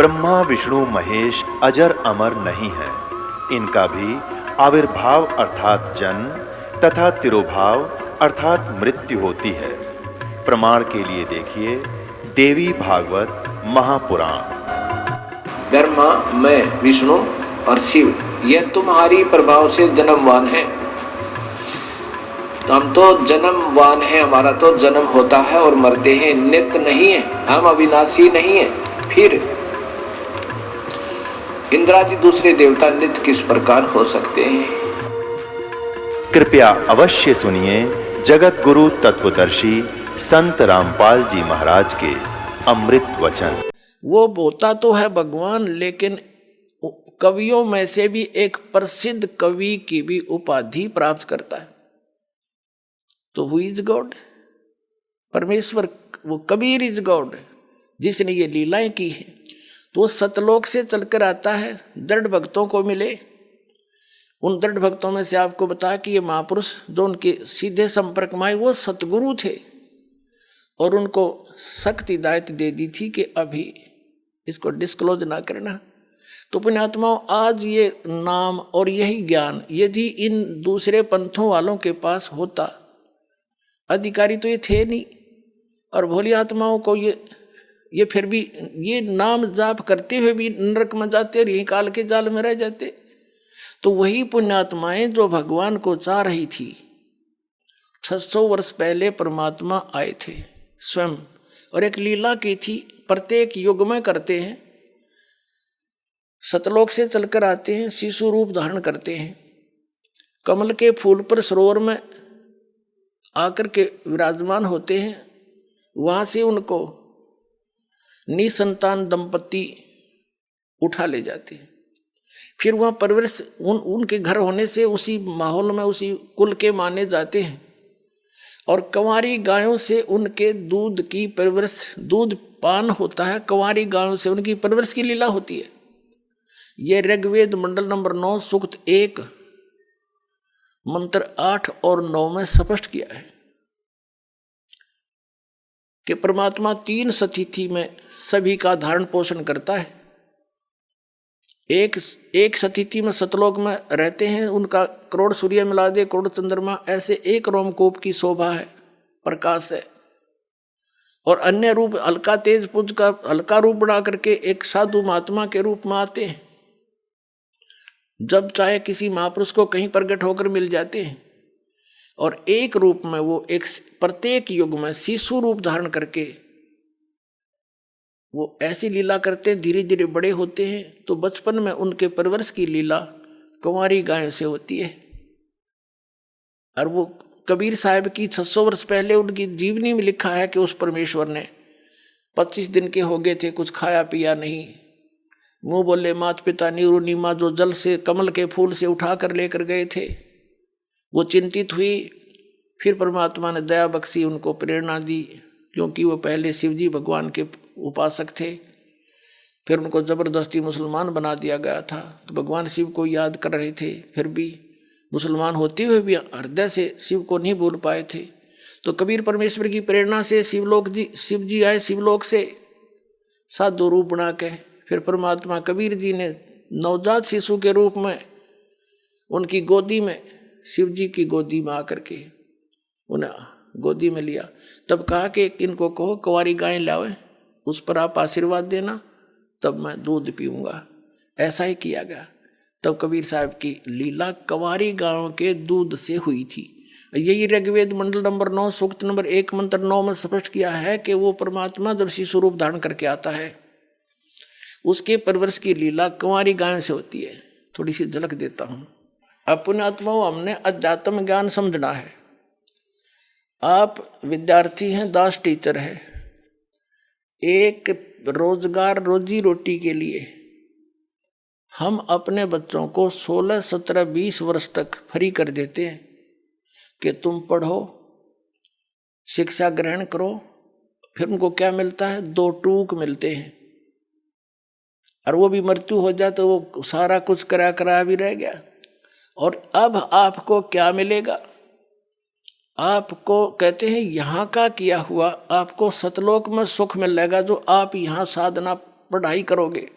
ब्रह्मा विष्णु महेश अजर अमर नहीं है। इनका भी आविर्भाव अर्थात जन्म तथा तिरोभाव अर्थात मृत्यु होती है। प्रमाण के लिए देखिए देवी भागवत महापुराण। ब्रह्मा, मैं, विष्णु और शिव, यह तुम्हारी प्रभाव से जन्मवान है। तो हम तो जन्मवान हैं, हमारा तो जन्म होता है और मरते हैं, नित्य नहीं है, हम अविनाशी नहीं है। फिर इंद्रादि दूसरे देवता नित्य किस प्रकार हो सकते हैं? कृपया अवश्य सुनिए जगत गुरु तत्वदर्शी संत रामपाल जी महाराज के अमृत वचन। वो होता तो है भगवान, लेकिन कवियों में से भी एक प्रसिद्ध कवि की भी उपाधि प्राप्त करता है। तो हु इज गॉड? परमेश्वर, वो कबीर इज गॉड, जिसने ये लीलाएं की है। तो वो सतलोक से चलकर आता है, दृढ़ भक्तों को मिले। उन दृढ़ भक्तों में से आपको बता कि ये महापुरुष जो उनके सीधे संपर्क में आए वो सतगुरु थे, और उनको सख्त हिदायत दे दी थी कि अभी इसको डिस्क्लोज ना करना। तो पुण्यात्माओं, आज ये नाम और यही ज्ञान यदि इन दूसरे पंथों वालों के पास होता, अधिकारी तो ये थे नहीं, और भोली आत्माओं को ये फिर भी ये नाम जाप करते हुए भी नरक में जाते और यही काल के जाल में रह जाते। तो वही पुण्यात्माएं जो भगवान को चाह रही थी, 600 वर्ष पहले परमात्मा आए थे स्वयं, और एक लीला की थी, प्रत्येक युग में करते हैं। सतलोक से चलकर आते हैं, शिशु रूप धारण करते हैं, कमल के फूल पर सरोवर में आकर के विराजमान होते हैं। वहां से उनको निसंतान दंपति उठा ले जाते हैं। फिर वहाँ परवरिश उनके घर होने से उसी माहौल में उसी कुल के माने जाते हैं, और कंवारी गायों से उनके दूध की परवरिश, दूध पान होता है, कंवारी गायों से उनकी परवरिश की लीला होती है। ये ऋग्वेद मंडल नंबर 9 सूक्त 1 मंत्र 8 और 9 में स्पष्ट किया है कि परमात्मा 3 स्थिति में सभी का धारण पोषण करता है। एक स्थिति में सतलोक में रहते हैं, उनका करोड़ सूर्य मिला दे, करोड़ चंद्रमा, ऐसे एक रोमकूप की शोभा है, प्रकाश है। और अन्य रूप हल्का तेज पुंज का हल्का रूप बना करके एक साधु महात्मा के रूप में आते हैं, जब चाहे किसी महापुरुष को कहीं प्रकट होकर मिल जाते हैं। और एक रूप में वो एक प्रत्येक युग में शिशु रूप धारण करके वो ऐसी लीला करते हैं, धीरे धीरे बड़े होते हैं। तो बचपन में उनके परवरिश की लीला कंवारी गायों से होती है। और वो कबीर साहब की 600 वर्ष पहले उनकी जीवनी में लिखा है कि उस परमेश्वर ने 25 दिन के हो गए थे, कुछ खाया पिया नहीं, मुंह बोले मात पिता नीरू नीमा, जो जल से कमल के फूल से उठा कर लेकर गए थे। वो चिंतित हुई, फिर परमात्मा ने दया बख्शी, उनको प्रेरणा दी, क्योंकि वो पहले शिवजी भगवान के उपासक थे। फिर उनको जबरदस्ती मुसलमान बना दिया गया था। तो भगवान शिव को याद कर रहे थे, फिर भी मुसलमान होते हुए भी हृदय से शिव को नहीं भूल पाए थे। तो कबीर परमेश्वर की प्रेरणा से शिव जी आए शिवलोक से साधु रूप बना के। फिर परमात्मा कबीर जी ने नवजात शिशु के रूप में उनकी गोदी में, शिव जी की गोदी में आकर के उन्हें गोदी में लिया। तब कहा कि इनको कहो कंवारी गाय लावे, उस पर आप आशीर्वाद देना, तब मैं दूध पीऊंगा। ऐसा ही किया गया। तब कबीर साहब की लीला कंवारी गायों के दूध से हुई थी। यही ऋग्वेद मंडल नंबर 9 सूक्त नंबर 1 मंत्र 9 में स्पष्ट किया है कि वो परमात्मा जब शिशु रूप धारण करके आता है, उसके परवरिश की लीला कंवारी गायों से होती है। थोड़ी सी झलक देता हूँ। अपने आत्माओं, हमने अध्यात्म ज्ञान समझना है। आप विद्यार्थी हैं, दास टीचर है, एक रोजगार रोजी रोटी के लिए हम अपने बच्चों को 16, 17, 20 वर्ष तक फ्री कर देते हैं कि तुम पढ़ो, शिक्षा ग्रहण करो। फिर उनको क्या मिलता है? 2 टूक मिलते हैं, और वो भी मृत्यु हो जाए तो वो सारा कुछ करा भी रह गया। और अब आपको क्या मिलेगा? आपको कहते हैं यहाँ का किया हुआ आपको सतलोक में सुख मिलेगा, जो आप यहाँ साधना पढ़ाई करोगे।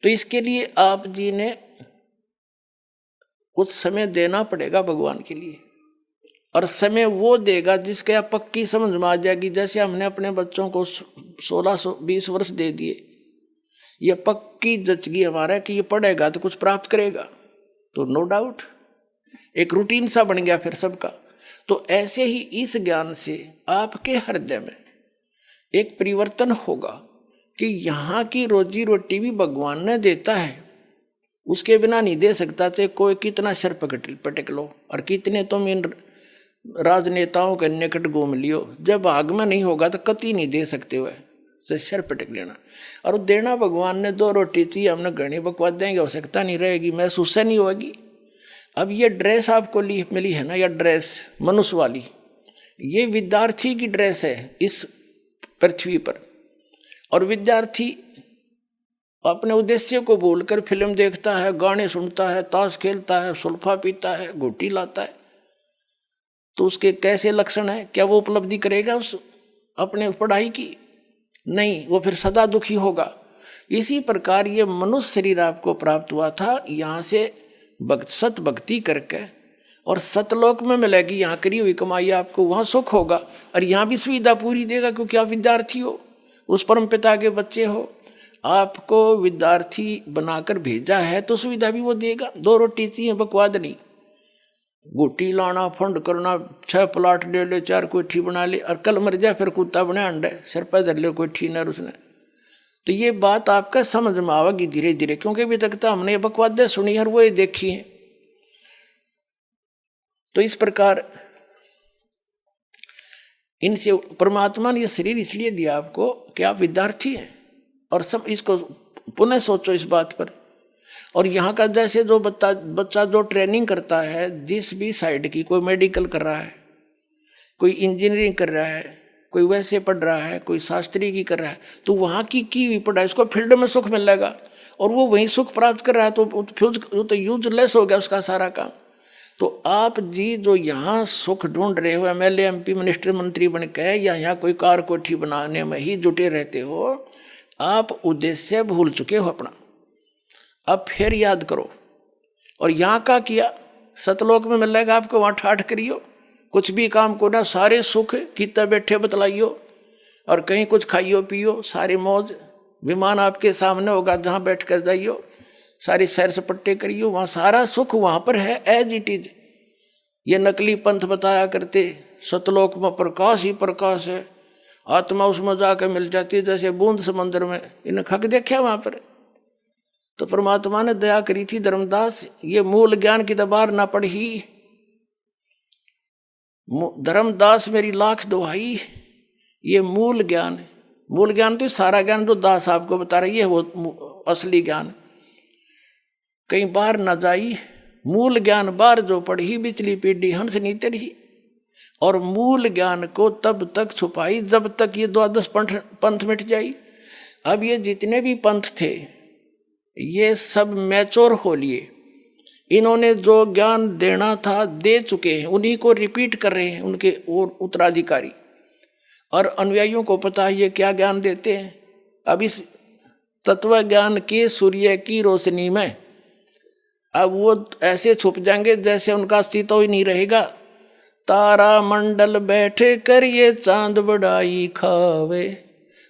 तो इसके लिए आप जी ने कुछ समय देना पड़ेगा भगवान के लिए, और समय वो देगा जिसके आप पक्की समझ में आ जाएगी। जैसे हमने अपने बच्चों को 16-20 वर्ष दे दिए, ये पक्की जचगी हमारा कि ये पढ़ेगा तो कुछ प्राप्त करेगा, तो नो डाउट एक रूटीन सा बन गया फिर सबका। तो ऐसे ही इस ज्ञान से आपके हृदय में एक परिवर्तन होगा कि यहाँ की रोजी रोटी भी भगवान ने देता है, उसके बिना नहीं दे सकता। चाहे कोई कितना सर पटक लो और कितने तुम इन राजनेताओं के निकट घूम लियो, जब भाग में नहीं होगा तो कति नहीं दे सकते हुए से सर पटक लेना। और देना भगवान ने 2 रोटी चाहिए, हमने घनी बकवास देंगे, आवश्यकता नहीं रहेगी, महसूस नहीं होगी। अब ये ड्रेस आपको मिली है ना, यह ड्रेस मनुष्य वाली, ये विद्यार्थी की ड्रेस है इस पृथ्वी पर। और विद्यार्थी अपने उद्देश्य को भूलकर फिल्म देखता है, गाने सुनता है, ताश खेलता है, सुल्फा पीता है, घुट्टी लाता है, तो उसके कैसे लक्षण है? क्या वो उपलब्धि करेगा उस अपने पढ़ाई की? नहीं, वो फिर सदा दुखी होगा। इसी प्रकार ये मनुष्य शरीर आपको प्राप्त हुआ था, यहाँ से सत भक्ति करके और सतलोक में मिलेगी यहाँ करी हुई कमाई आपको, वहाँ सुख होगा। और यहाँ भी सुविधा पूरी देगा क्योंकि आप विद्यार्थी हो, उस परम पिता के बच्चे हो, आपको विद्यार्थी बनाकर भेजा है तो सुविधा भी वो देगा। 2 रोटी चाहिए, बकवाद नहीं, गोटी लाना, फंड करना, 6 प्लाट ले ले, 4 कोठी बना ले, और कल मर जाए फिर कुत्ता बने अंडे, सिर पर धर ले कोठी न उसने। तो ये बात आपका समझ में आवेगी धीरे धीरे, क्योंकि अभी तक तो हमने बकवादें सुनी और वो ये देखी है। तो इस प्रकार इनसे परमात्मा ने ये शरीर इसलिए दिया आपको कि आप विद्यार्थी हैं, और सब इसको पुनः सोचो इस बात पर। और यहाँ का जैसे जो बच्चा जो ट्रेनिंग करता है, जिस भी साइड की, कोई मेडिकल कर रहा है, कोई इंजीनियरिंग कर रहा है, कोई वैसे पढ़ रहा है, कोई शास्त्री की कर रहा है, तो वहाँ की हुई पढ़ाई उसको फील्ड में सुख मिलेगा और वो वहीं सुख प्राप्त कर रहा है, तो यूजलेस हो गया उसका सारा काम। तो आप जी जो यहाँ सुख ढूंढ रहे हो, MLA MP मिनिस्टर मंत्री बन के, या यहाँ कोई कार कोठी बनाने में ही जुटे रहते हो, आप उद्देश्य भूल चुके हो अपना। अब फिर याद करो, और यहाँ का किया सतलोक में मिलेगा आपको, वहाँ ठाठ करियो, कुछ भी काम को ना, सारे सुख कितना बैठे बतलाइयो, और कहीं कुछ खाइयो पियो, सारी मौज, विमान आपके सामने होगा जहाँ बैठ कर जाइयो, सारी सैर सपट्टे करियो, वहाँ सारा सुख वहाँ पर है एज इट इज। ये नकली पंथ बताया करते, सतलोक में प्रकाश ही प्रकाश है, आत्मा उसमें जाकर मिल जाती है जैसे बूंद समंदर में। इन्हें खक देखा वहाँ पर। तो परमात्मा ने दया करी थी धर्मदास, ये मूल ज्ञान की दबार ना पढ़ी, धर्मदास मेरी लाख दुहाई, ये मूल ज्ञान है। मूल ज्ञान तो सारा ज्ञान जो दास आपको बता रही है वो असली ज्ञान। कहीं बाहर न जाई, मूल ज्ञान बाहर जो पढ़ी, बिचली पीढ़ी हंस नहीं तरही। और मूल ज्ञान को तब तक छुपाई जब तक ये 12 पंथ मिट जाई। अब ये जितने भी पंथ थे ये सब मैच्योर हो लिए, इन्होंने जो ज्ञान देना था दे चुके हैं, उन्हीं को रिपीट कर रहे हैं उनके और उत्तराधिकारी, और अनुयायियों को पता है ये क्या ज्ञान देते हैं। अब इस तत्व ज्ञान के सूर्य की रोशनी में अब वो ऐसे छुप जाएंगे जैसे उनका अस्तित्व ही नहीं रहेगा। तारा मंडल बैठे कर ये चांद बड़ाई खावे,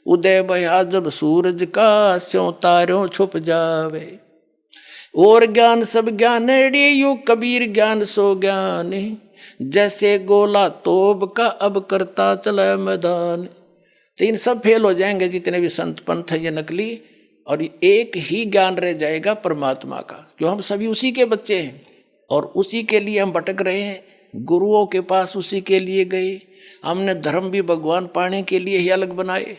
उदय भया जब सूरज का स्यों तारों छुप जावे। और ज्ञान सब ज्ञान यू कबीर ज्ञान सो ज्ञान, जैसे गोला तोब का अब करता चला मैदान। तो इन सब फेल हो जाएंगे जितने भी संत पंथ है ये नकली, और एक ही ज्ञान रह जाएगा परमात्मा का, क्यों हम सभी उसी के बच्चे हैं और उसी के लिए हम भटक रहे हैं। गुरुओं के पास उसी के लिए गए, हमने धर्म भी भगवान पाने के लिए ही अलग बनाए।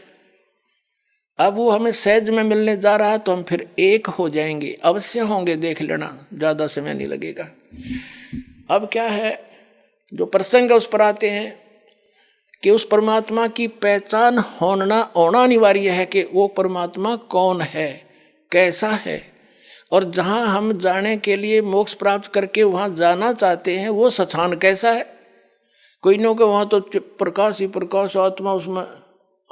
अब वो हमें सहज में मिलने जा रहा है तो हम फिर एक हो जाएंगे, अवश्य होंगे, देख लेना, ज़्यादा समय नहीं लगेगा। अब क्या है जो प्रसंग उस पर आते हैं कि उस परमात्मा की पहचान होना अनिवार्य है कि वो परमात्मा कौन है, कैसा है, और जहाँ हम जाने के लिए मोक्ष प्राप्त करके वहाँ जाना चाहते हैं वो स्थान कैसा है। कोई नहीं हो वहाँ तो प्रकाश ही प्रकाश, आत्मा उसमें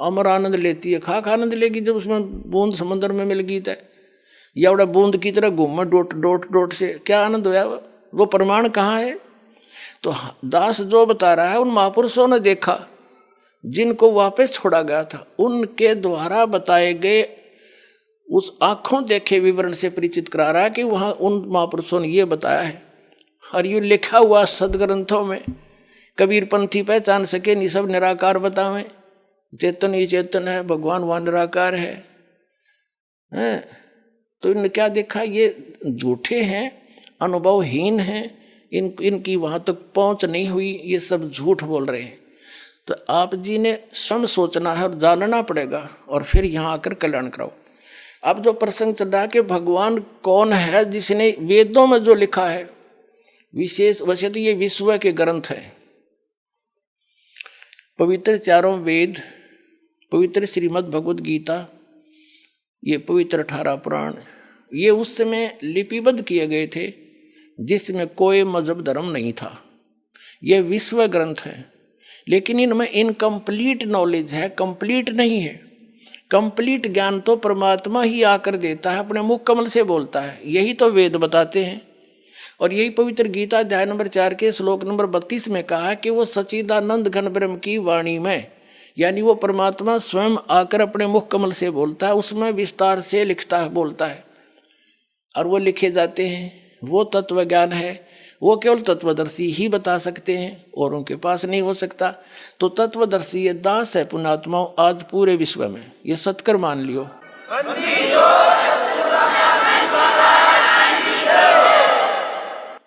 अमर आनंद लेती है, खाक आनंद लेगी जब उसमें बूंद समंदर में मिल गई है। या बड़ा बूंद की तरह घूम डोट डोट डोट से क्या आनंद होया? वो प्रमाण कहाँ है? तो दास जो बता रहा है उन महापुरुषों ने देखा, जिनको वापस छोड़ा गया था, उनके द्वारा बताए गए उस आंखों देखे विवरण से परिचित करा रहा है कि वहाँ उन महापुरुषों ने ये बताया है। और ये लिखा हुआ सदग्रंथों में कबीर पंथी पहचान सके नहीं सब निराकार बतावें, चेतन ही चेतन है, भगवान वहाँ निराकार है। तो इन्होंने क्या देखा? ये झूठे हैं, अनुभवहीन हैं, इनकी वहाँ तक पहुँच नहीं हुई, ये सब झूठ बोल रहे हैं। तो आप जी ने स्वयं सोचना है और जानना पड़ेगा और फिर यहाँ आकर कल्याण कराओ। अब जो प्रसंग चल रहा है कि भगवान कौन है, जिसने वेदों में जो लिखा है विशेष, वैसे तो ये विश्व के ग्रंथ हैं, पवित्र चारों वेद, पवित्र श्रीमद् भगवद गीता, ये पवित्र 18 पुराण, ये उस समय लिपिबद्ध किए गए थे जिसमें कोई मजहब धर्म नहीं था। ये विश्व ग्रंथ है, लेकिन इनमें इनकम्प्लीट नॉलेज है, कंप्लीट नहीं है। कंप्लीट ज्ञान तो परमात्मा ही आकर देता है, अपने मुख कमल से बोलता है, यही तो वेद बताते हैं। और यही पवित्र गीता अध्याय नंबर 4 के श्लोक नंबर 32 में कहा कि वो सच्चिदानंद घन ब्रह्म की वाणी में, यानी वो परमात्मा स्वयं आकर अपने मुख कमल से बोलता है, उसमें विस्तार से लिखता है, बोलता है, और वो लिखे जाते हैं। वो तत्व ज्ञान है, वो केवल तत्वदर्शी ही बता सकते हैं, और उनके पास नहीं हो सकता। तो तत्वदर्शी ये दास है पुण्यात्माओं आज पूरे विश्व में, ये सत्कर मान लियो।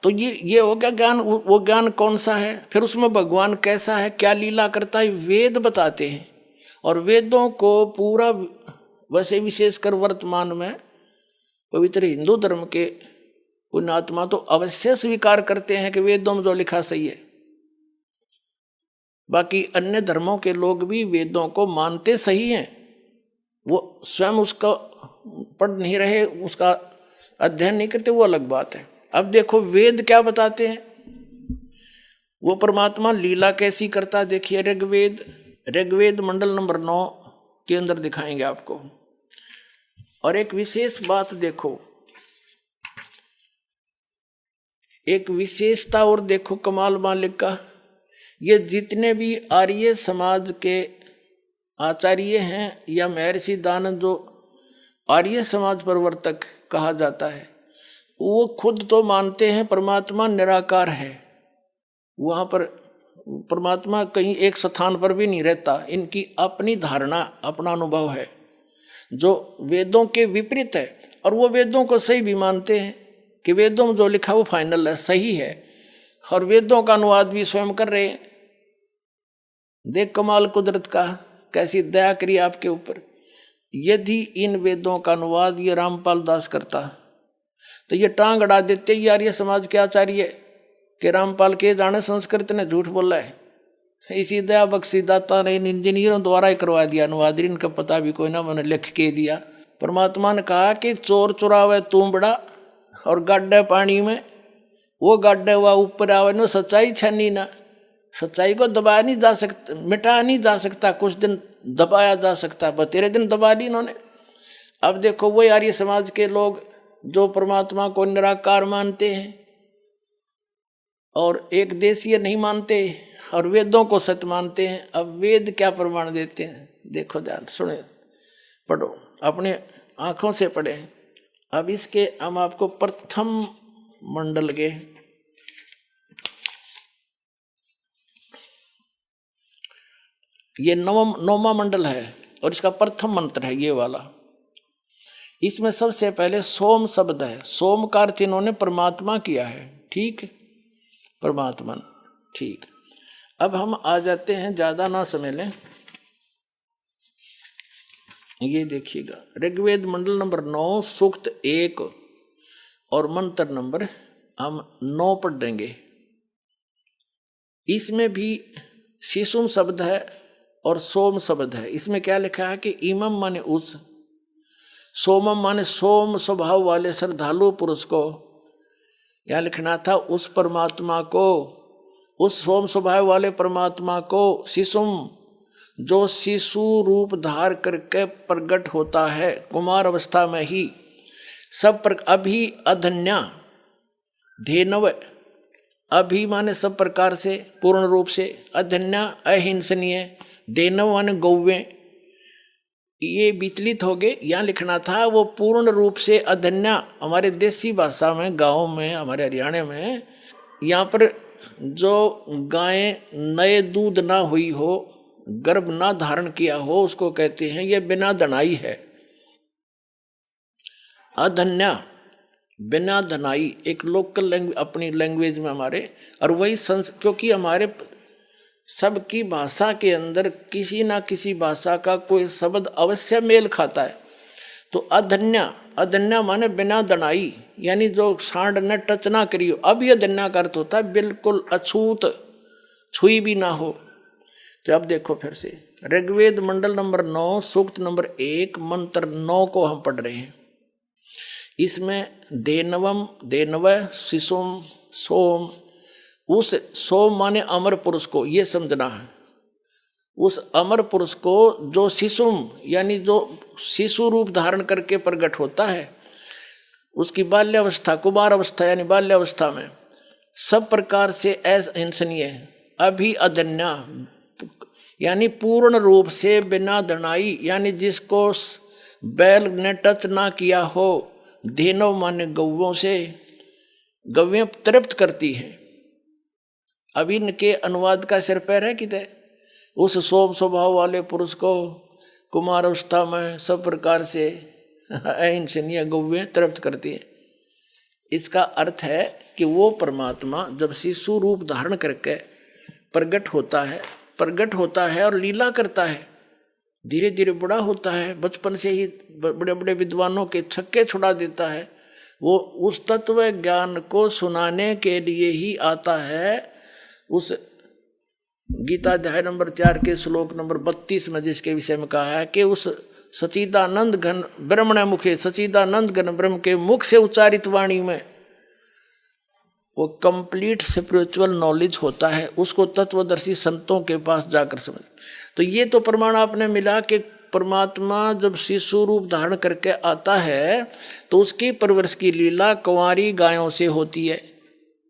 तो ये हो गया ज्ञान। वो ज्ञान कौन सा है? फिर उसमें भगवान कैसा है, क्या लीला करता है, वेद बताते हैं। और वेदों को पूरा, वैसे विशेषकर वर्तमान में पवित्र हिंदू धर्म के पुण्यात्मा तो अवश्य स्वीकार करते हैं कि वेदों में जो लिखा सही है। बाकी अन्य धर्मों के लोग भी वेदों को मानते सही हैं, वो स्वयं उसका पढ़ नहीं रहे, उसका अध्ययन नहीं करते, वो अलग बात है। अब देखो वेद क्या बताते हैं, वो परमात्मा लीला कैसी करता है। देखिए ऋग्वेद मंडल नंबर 9 के अंदर दिखाएंगे आपको। और एक विशेष बात देखो, एक विशेषता और देखो कमाल मालिक का। ये जितने भी आर्य समाज के आचार्य हैं या महर्षि दानंद जो आर्य समाज प्रवर्तक कहा जाता है, वो खुद तो मानते हैं परमात्मा निराकार है, वहाँ पर परमात्मा कहीं एक स्थान पर भी नहीं रहता। इनकी अपनी धारणा, अपना अनुभव है जो वेदों के विपरीत है। और वो वेदों को सही भी मानते हैं कि वेदों में जो लिखा वो फाइनल है, सही है, और वेदों का अनुवाद भी स्वयं कर रहे हैं। देख कमाल कुदरत का, कैसी दया करी आपके ऊपर। यदि इन वेदों का अनुवाद ये रामपाल दास करता तो ये टांग अड़ा देते यार ये समाज के आचार्य कि रामपाल के जाने संस्कृत ने झूठ बोला है। इसी दया बख्शी दाता ने इन इंजीनियरों द्वारा ही करवा दिया अनुवाद, इनका पता भी कोई ना, मैंने लिख के दिया। परमात्मा ने कहा कि चोर चुरावे तू बड़ा और गाड्डे पानी में, वो गाड्डे हुआ ऊपर आवे नो सच्चाई छनी ना। सच्चाई को दबाया नहीं जा सकता, मिटाया नहीं जा सकता, कुछ दिन दबाया जा सकता, बतेरे दिन दबा ली इन्होंने। अब देखो वो आर्य समाज के लोग जो परमात्मा को निराकार मानते हैं और एक देशीय नहीं मानते और वेदों को सत्य मानते हैं। अब वेद क्या प्रमाण देते हैं देखो, ध्यान सुने, पढ़ो, अपने आंखों से पढ़े। अब इसके हम आपको प्रथम मंडल के ये नौवां मंडल है और इसका प्रथम मंत्र है ये वाला। इसमें सबसे पहले सोम शब्द है। सोम का अर्थ इन्होंने परमात्मा किया है, ठीक, परमात्मा, ठीक। अब हम आ जाते हैं, ज्यादा ना समय लें, ये देखिएगा ऋग्वेद मंडल नंबर 9 सूक्त 1 और मंत्र नंबर हम 9 पढ़ देंगे। इसमें भी शिशुम शब्द है और सोम शब्द है। इसमें क्या लिखा है कि इमम माने उस, सोमम माने सोम स्वभाव वाले श्रद्धालु पुरुष को, क्या लिखना था, उस परमात्मा को, उस सोम स्वभाव वाले परमात्मा को, शिशुम जो शिशु रूप धार करके प्रकट होता है कुमार अवस्था में ही, सब पर अभी अधन्या धेनव, अभी माने सब प्रकार से पूर्ण रूप से, अधन्या अहिंसनीय, धेनव माने गौवे, ये विचलित हो गए। यहाँ लिखना था वो पूर्ण रूप से अधन्या। हमारे देसी भाषा में, गाँव में, हमारे हरियाणा में, यहाँ पर जो गायें नए दूध ना हुई हो, गर्भ ना धारण किया हो, उसको कहते हैं ये बिना धनाई है। अधन्या बिना धनाई एक लोकल लैंग्वेज, अपनी लैंग्वेज में हमारे, और वही क्योंकि हमारे सबकी भाषा के अंदर किसी ना किसी भाषा का कोई शब्द अवश्य मेल खाता है। तो अधन्या, अधन्या माने बिना दनाई, यानी जो सांड ने टच ना करी हो। अब यह धन्या का अर्थ होता है बिल्कुल अछूत, छुई भी ना हो। तो अब देखो फिर से ऋग्वेद मंडल नंबर 9 सूक्त नंबर 1 मंत्र 9 को हम पढ़ रहे हैं। इसमें देनवम, देनव, शिशुम, सोम, उस सोम माने अमर पुरुष को, ये समझना है। उस अमर पुरुष को जो शिशुम यानी जो शिशु रूप धारण करके प्रकट होता है, उसकी बाल्यावस्था, कुमार अवस्था यानी बाल्यावस्था में सब प्रकार से अहिंसनीय है। अभी अधन्या यानी पूर्ण रूप से बिना धनाई, यानी जिसको बैल ने टच ना किया हो। धेनव माने गौवों से, गौवें तृप्त करती हैं। अब इनके अनुवाद का सिर पैर है कितने। उस सोम स्वभाव वाले पुरुष को कुमार अवस्था में सब प्रकार से अहिंसनीय गौवें तृप्त करती हैं। इसका अर्थ है कि वो परमात्मा जब शिशु रूप धारण करके प्रकट होता है और लीला करता है, धीरे धीरे बड़ा होता है, बचपन से ही बड़े बड़े विद्वानों के छक्के छुड़ा देता है। वो उस तत्व ज्ञान को सुनाने के लिए ही आता है। उस गीता अध्याय नंबर 4 के श्लोक नंबर 32 में जिसके विषय में कहा है कि उस सचिदानंद घन ब्रह्मण मुखे, सचिदानंद घन ब्रह्म के मुख से उच्चारित वाणी में वो कंप्लीट स्पिरिचुअल नॉलेज होता है। उसको तत्वदर्शी संतों के पास जाकर समझ। तो ये तो प्रमाण आपने मिला कि परमात्मा जब शिशु रूप धारण करके आता है तो उसकी परवरिश की लीला कुंवारी गायों से होती है।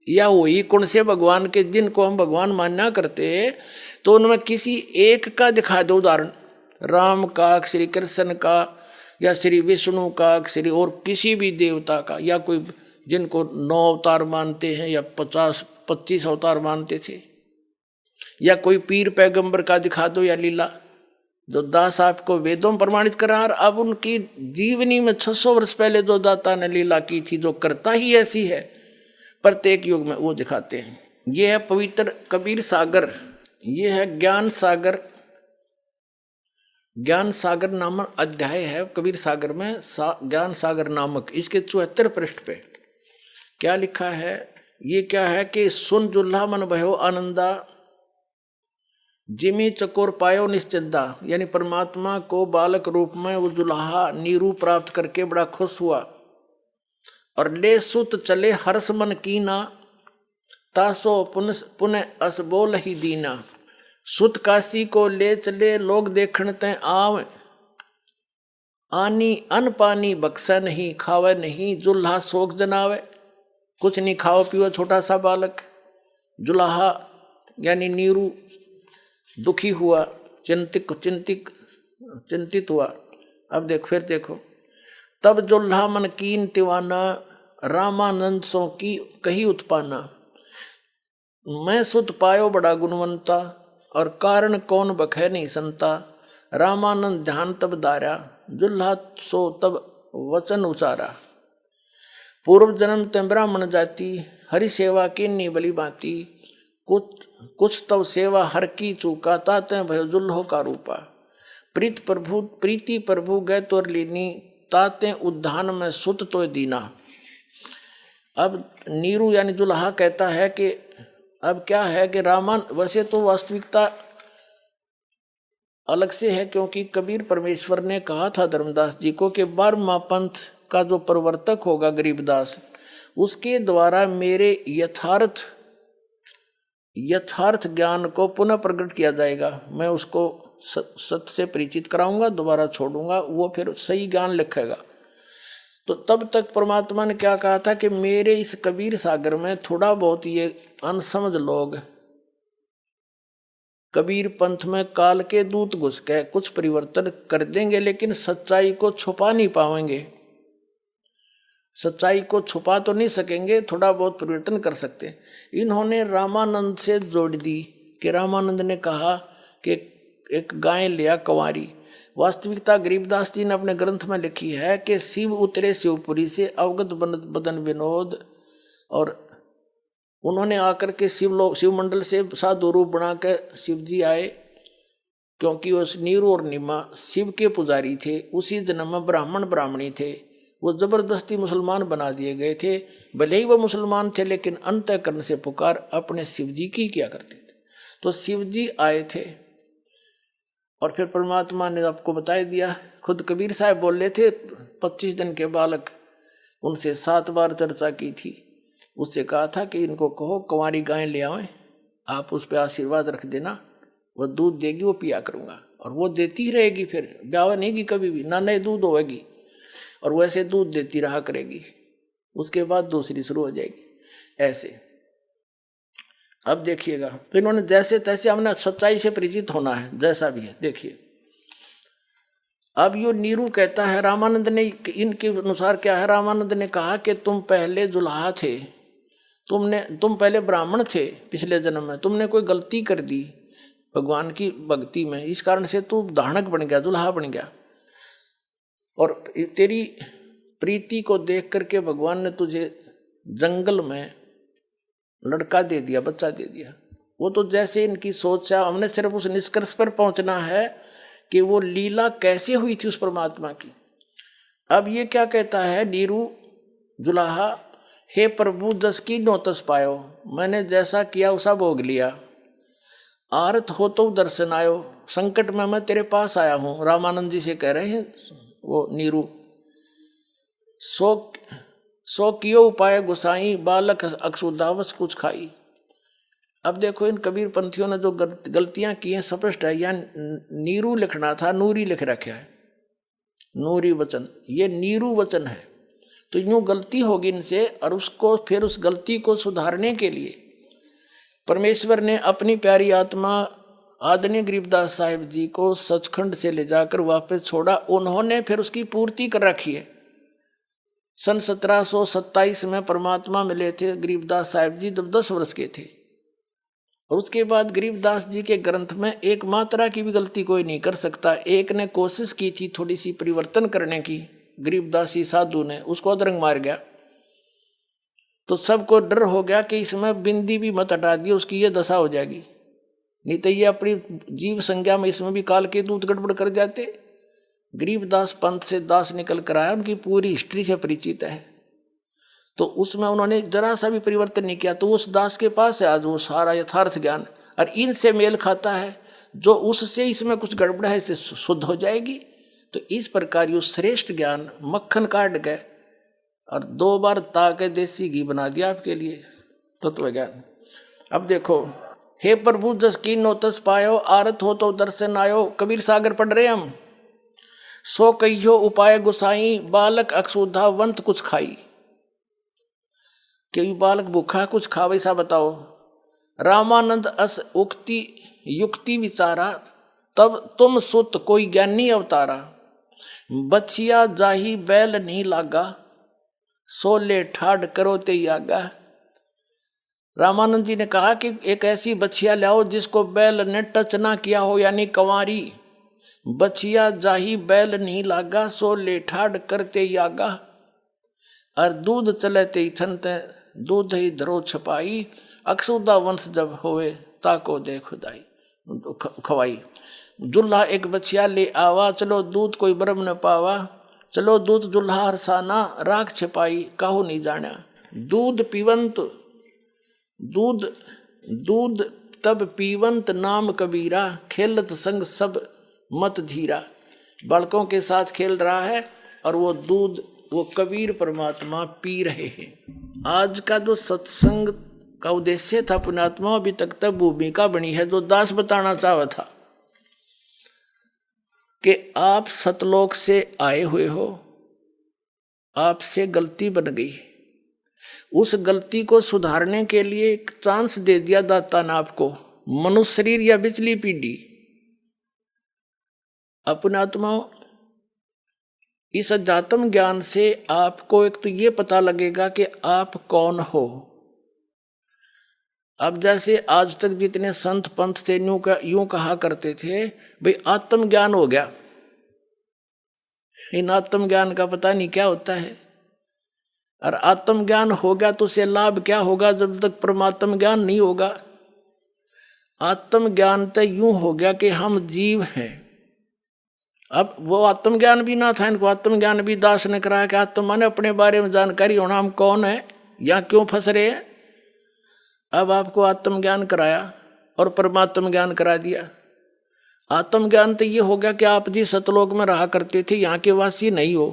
या वही कौन से भगवान के जिनको हम भगवान मानना करते, तो उनमें किसी एक का दिखा दो उदाहरण, राम का, श्री कृष्ण का, या श्री विष्णु का, श्री और किसी भी देवता का, या कोई जिनको 9 अवतार मानते हैं या 50-25 अवतार मानते थे, या कोई पीर पैगंबर का दिखा दो, या लीला जो दास आपको वेदों में प्रमाणित करा। अब उनकी जीवनी में 600 वर्ष पहले जो दाता ने लीला की थी, जो करता ही ऐसी है, प्रत्येक युग में वो दिखाते हैं। ये है पवित्र कबीर सागर, ये है ज्ञान सागर। ज्ञान सागर नामक अध्याय है कबीर सागर में, ज्ञान सागर नामक। इसके 74 पृष्ठ पे क्या लिखा है? ये क्या है कि सुन जुल्हा मन भयो आनंदा, जिमी चकोर पायो निश्चिंदा, यानी परमात्मा को बालक रूप में वो जुल्हा नीरू प्राप्त करके बड़ा खुश हुआ। और ले सुत चले हर्ष मन कीना, तासो पुनः अस बोल ही दीना। सुत काशी को ले चले लोग देखण तय आव, आनी अन पानी बक्सा नहीं, खावे नहीं जुल्हा शोक जनावे। कुछ नहीं खाओ पियो, छोटा सा बालक जुल्हा यानी नीरू दुखी हुआ, चिंतित हुआ। अब देखो फिर देखो, तब जुल्हा मन कीन तिवाना, रामानंद सो की कही उत्पाना। मैं सुत पायो बड़ा गुणवंता, और कारण कौन बखे नहीं संता। रामानंद ध्यान तब दारा, जुल्हा सो तब वचन उचारा। पूर्व जन्म ते ब्राह्मण जाति, हरि सेवा की नी बली बाती। कुछ तब सेवा हर की चूका, ताते भयो जुल्हो का रूपा। प्रीति प्रभु गए तोर लीनी, ताते उद्धान में सुत तो दीना। अब नीरू यानी जुल्हा कहता है कि अब क्या है कि रामान, वैसे तो वास्तविकता अलग से है, क्योंकि कबीर परमेश्वर ने कहा था धर्मदास जी को कि 12वां पंथ का जो प्रवर्तक होगा गरीबदास, उसके द्वारा मेरे यथार्थ ज्ञान को पुनः प्रकट किया जाएगा। मैं उसको सत्य से परिचित कराऊंगा, दोबारा छोड़ूंगा, वो फिर सही ज्ञान लिखेगा। तो तब तक परमात्मा ने क्या कहा था कि मेरे इस कबीर सागर में थोड़ा बहुत ये अनसमझ लोग कबीर पंथ में काल के दूत घुस के कुछ परिवर्तन कर देंगे, लेकिन सच्चाई को छुपा नहीं पाएंगे। सच्चाई को छुपा तो नहीं सकेंगे, थोड़ा बहुत परिवर्तन कर सकते। इन्होंने रामानंद से जोड़ दी कि रामानंद ने कहा कि एक गाय लिया कंवारी। वास्तविकता गरीबदास जी ने अपने ग्रंथ में लिखी है कि शिव उतरे शिवपुरी से अवगत बदन विनोद, और उन्होंने आकर के शिव मंडल से साधु रूप बना कर शिव जी आए, क्योंकि वो नीरू और निमा शिव के पुजारी थे। उसी जन्म में ब्राह्मण ब्राह्मणी थे, वो जबरदस्ती मुसलमान बना दिए गए थे। भले ही वो मुसलमान थे, लेकिन अंतःकरण से पुकार अपने शिव जी की किया करते थे। तो शिव जी आए थे और फिर परमात्मा ने आपको बता दिया। खुद कबीर साहब बोल रहे थे, 25 दिन के बालक, उनसे 7 बार चर्चा की थी। उससे कहा था कि इनको कहो कंवारी गाय ले आए, आप उस पर आशीर्वाद रख देना, वो दूध देगी, वो पिया करूँगा। और वो देती ही रहेगी, फिर ब्याह नहीं की कभी भी, ना नए दूध होगी, और वैसे दूध देती रहा करेगी। उसके बाद दूसरी शुरू हो जाएगी ऐसे। अब देखिएगा, तो इन्होंने जैसे तैसे हमने सच्चाई से परिचित होना है, जैसा भी है। देखिए अब यो नीरू कहता है, रामानंद ने इनके अनुसार क्या है, रामानंद ने कहा कि तुम पहले जुल्हा थे, तुम पहले ब्राह्मण थे पिछले जन्म में, तुमने कोई गलती कर दी भगवान की भक्ति में, इस कारण से तू धानक बन गया, जुल्हा बन गया। और तेरी प्रीति को देख करके भगवान ने तुझे जंगल में लड़का दे दिया, बच्चा दे दिया। वो तो जैसे इनकी सोच है, हमने सिर्फ उस निष्कर्ष पर पहुंचना है कि वो लीला कैसे हुई थी उस परमात्मा की। अब ये क्या कहता है नीरू जुलाहा, हे प्रभु जस की नो तस पायो, मैंने जैसा किया उसा भोग लिया। आरत हो तो दर्शन आयो, संकट में मैं तेरे पास आया हूँ। रामानंद जी से कह रहे हैं वो नीरू। सो कियो उपाय गुसाई, बालक अक्षुदावस कुछ खाई। अब देखो इन कबीर पंथियों ने जो गलतियां की हैं स्पष्ट है। यह नीरू लिखना था, नूरी लिख रखा है, नूरी वचन, ये नीरू वचन है। तो यूं गलती होगी इनसे, और उसको फिर उस गलती को सुधारने के लिए परमेश्वर ने अपनी प्यारी आत्मा आदरणीय गरीबदास साहिब जी को सचखंड से ले जाकर वापस छोड़ा। उन्होंने फिर उसकी पूर्ति कर रखी है। सन 1727 में परमात्मा मिले थे गरीबदास साहिब जी जब 10 वर्ष के थे, और उसके बाद गरीबदास जी के ग्रंथ में एक मात्रा की भी गलती कोई नहीं कर सकता। एक ने कोशिश की थी थोड़ी सी परिवर्तन करने की, गरीबदासी साधु ने, उसको अदरंग मार गया। तो सबको डर हो गया कि इसमें बिंदी भी मत हटा दिए, उसकी ये दशा हो जाएगी, नहीं तो ये अपनी जीव संज्ञा में इसमें भी काल के दूत गड़बड़ कर जाते। गरीबदास पंथ से दास निकल कर आया, उनकी पूरी हिस्ट्री से परिचित है। तो उसमें उन्होंने जरा सा भी परिवर्तन नहीं किया। तो उस दास के पास है आज वो सारा यथार्थ ज्ञान, और इनसे मेल खाता है। जो उससे इसमें कुछ गड़बड़ है इससे शुद्ध हो जाएगी। तो इस प्रकार ये श्रेष्ठ ज्ञान मक्खन काट गए और 2 बार ताके देसी घी बना दिया आपके लिए तत्व ज्ञान। अब देखो, हे प्रभु जस कीनो तस पायो, आरत हो तो दर्शन आयो। कबीर सागर पढ़ रहे हम। सो कहियो उपाय गुसाई, बालक अक्षुधावंत कुछ खाई। कि बालक भूखा कुछ खा, वैसा बताओ। रामानंद अस उक्ति युक्ति विचारा, तब तुम सुत कोई ज्ञानी अवतारा। बछिया जाही बैल नहीं लागा, सोले ठाड करो ते यागा। रामानंद जी ने कहा कि एक ऐसी बछिया लाओ जिसको बैल ने टच ना किया हो, यानी कंवारी। बछिया जाही बैल नहीं लागा, सोले ठाड करते यागा। और दूध चले ते थनते, दूध ही धरो छपाई। अक्षुदा वंश जब होवे, ताको दे खुदाई खवाई। जुल्हा एक बछिया ले आवा, चलो दूध कोई ब्रह्म न पावा। चलो दूध जुल्हा हरसाना, राख छिपाई काहू नहीं जाना। दूध पीवंत दूध तब पीवंत नाम कबीरा, खेलत संग सब मत धीरा। बालकों के साथ खेल रहा है और वो दूध वो कबीर परमात्मा पी रहे हैं। आज का जो सत्संग का उद्देश्य था पुण्यात्मा, अभी तक तक भूमिका बनी है जो दास बताना चाहा था कि आप सतलोक से आए हुए हो, आपसे गलती बन गई, उस गलती को सुधारने के लिए एक चांस दे दिया दाता ने आपको, मनुष्य शरीर या पिछली पीढ़ी। अपने आत्मा इस अध्यात्म ज्ञान से आपको एक तो ये पता लगेगा कि आप कौन हो। अब जैसे आज तक जितने संत पंथ थे यूं कहा करते थे भाई आत्म ज्ञान हो गया, इन आत्म ज्ञान का पता नहीं क्या होता है। और आत्म ज्ञान हो गया तो उसे लाभ क्या होगा जब तक परमात्म ज्ञान नहीं होगा। आत्म ज्ञान तो यूं हो गया कि हम जीव हैं। अब वो आत्मज्ञान भी ना था, इनको आत्मज्ञान भी दास ने कराया कि आत्मा माने अपने बारे में जानकारी होना, हम कौन है या क्यों फंस रहे हैं। अब आपको आत्मज्ञान कराया और परमात्म ज्ञान करा दिया। आत्मज्ञान तो ये हो गया कि आप जी सतलोक में रहा करते थे, यहाँ के वासी नहीं हो,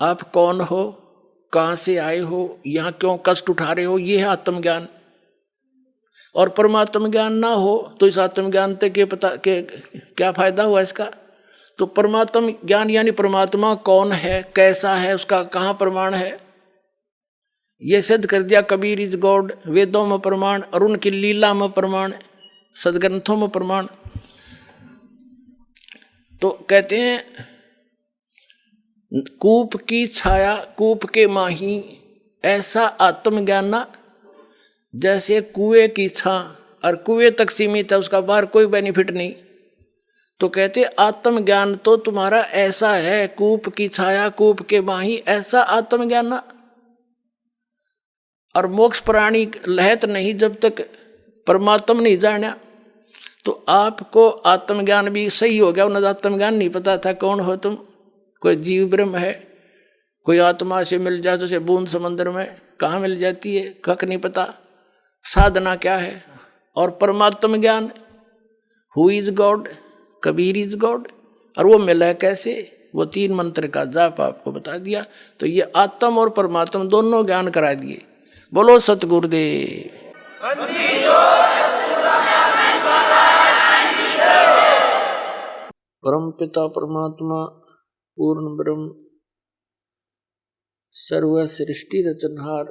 आप कौन हो, कहाँ से आए हो, यहाँ क्यों कष्ट उठा रहे हो, ये है आत्मज्ञान। और परमात्म ज्ञान ना हो तो इस आत्मज्ञान तक के पता के क्या फायदा हुआ इसका। तो परमात्म ज्ञान यानी परमात्मा कौन है, कैसा है, उसका कहाँ प्रमाण है, ये सिद्ध कर दिया। कबीर इज गॉड, वेदों में प्रमाण और उनकी लीला में प्रमाण, सदग्रंथों में प्रमाण। तो कहते हैं कूप की छाया कूप के माही, ऐसा आत्मज्ञान ना जैसे कुएं की छां, और कुएं तक सीमित है, उसका बाहर कोई बेनिफिट नहीं। तो कहते आत्मज्ञान तो तुम्हारा ऐसा है, कूप की छाया कूप के माही, ऐसा आत्मज्ञान ना। और मोक्ष प्राणी लहत नहीं जब तक परमात्म नहीं जाना। तो आपको आत्मज्ञान भी सही हो गया, उन्हें आत्मज्ञान नहीं पता था कौन हो तुम, कोई जीव ब्रह्म है, कोई आत्मा से मिल जाए जैसे बूंद समंदर में कहाँ मिल जाती है, कख नहीं पता, साधना क्या है। और परमात्म ज्ञान who is God, Kabir is God, और वो मिला कैसे, वो 3 मंत्र का जाप आपको बता दिया। तो ये आत्म और परमात्म दोनों ज्ञान करा दिए। बोलो सतगुरुदेव। परम पिता परमात्मा पूर्ण ब्रह्म सर्व सृष्टि रचनहार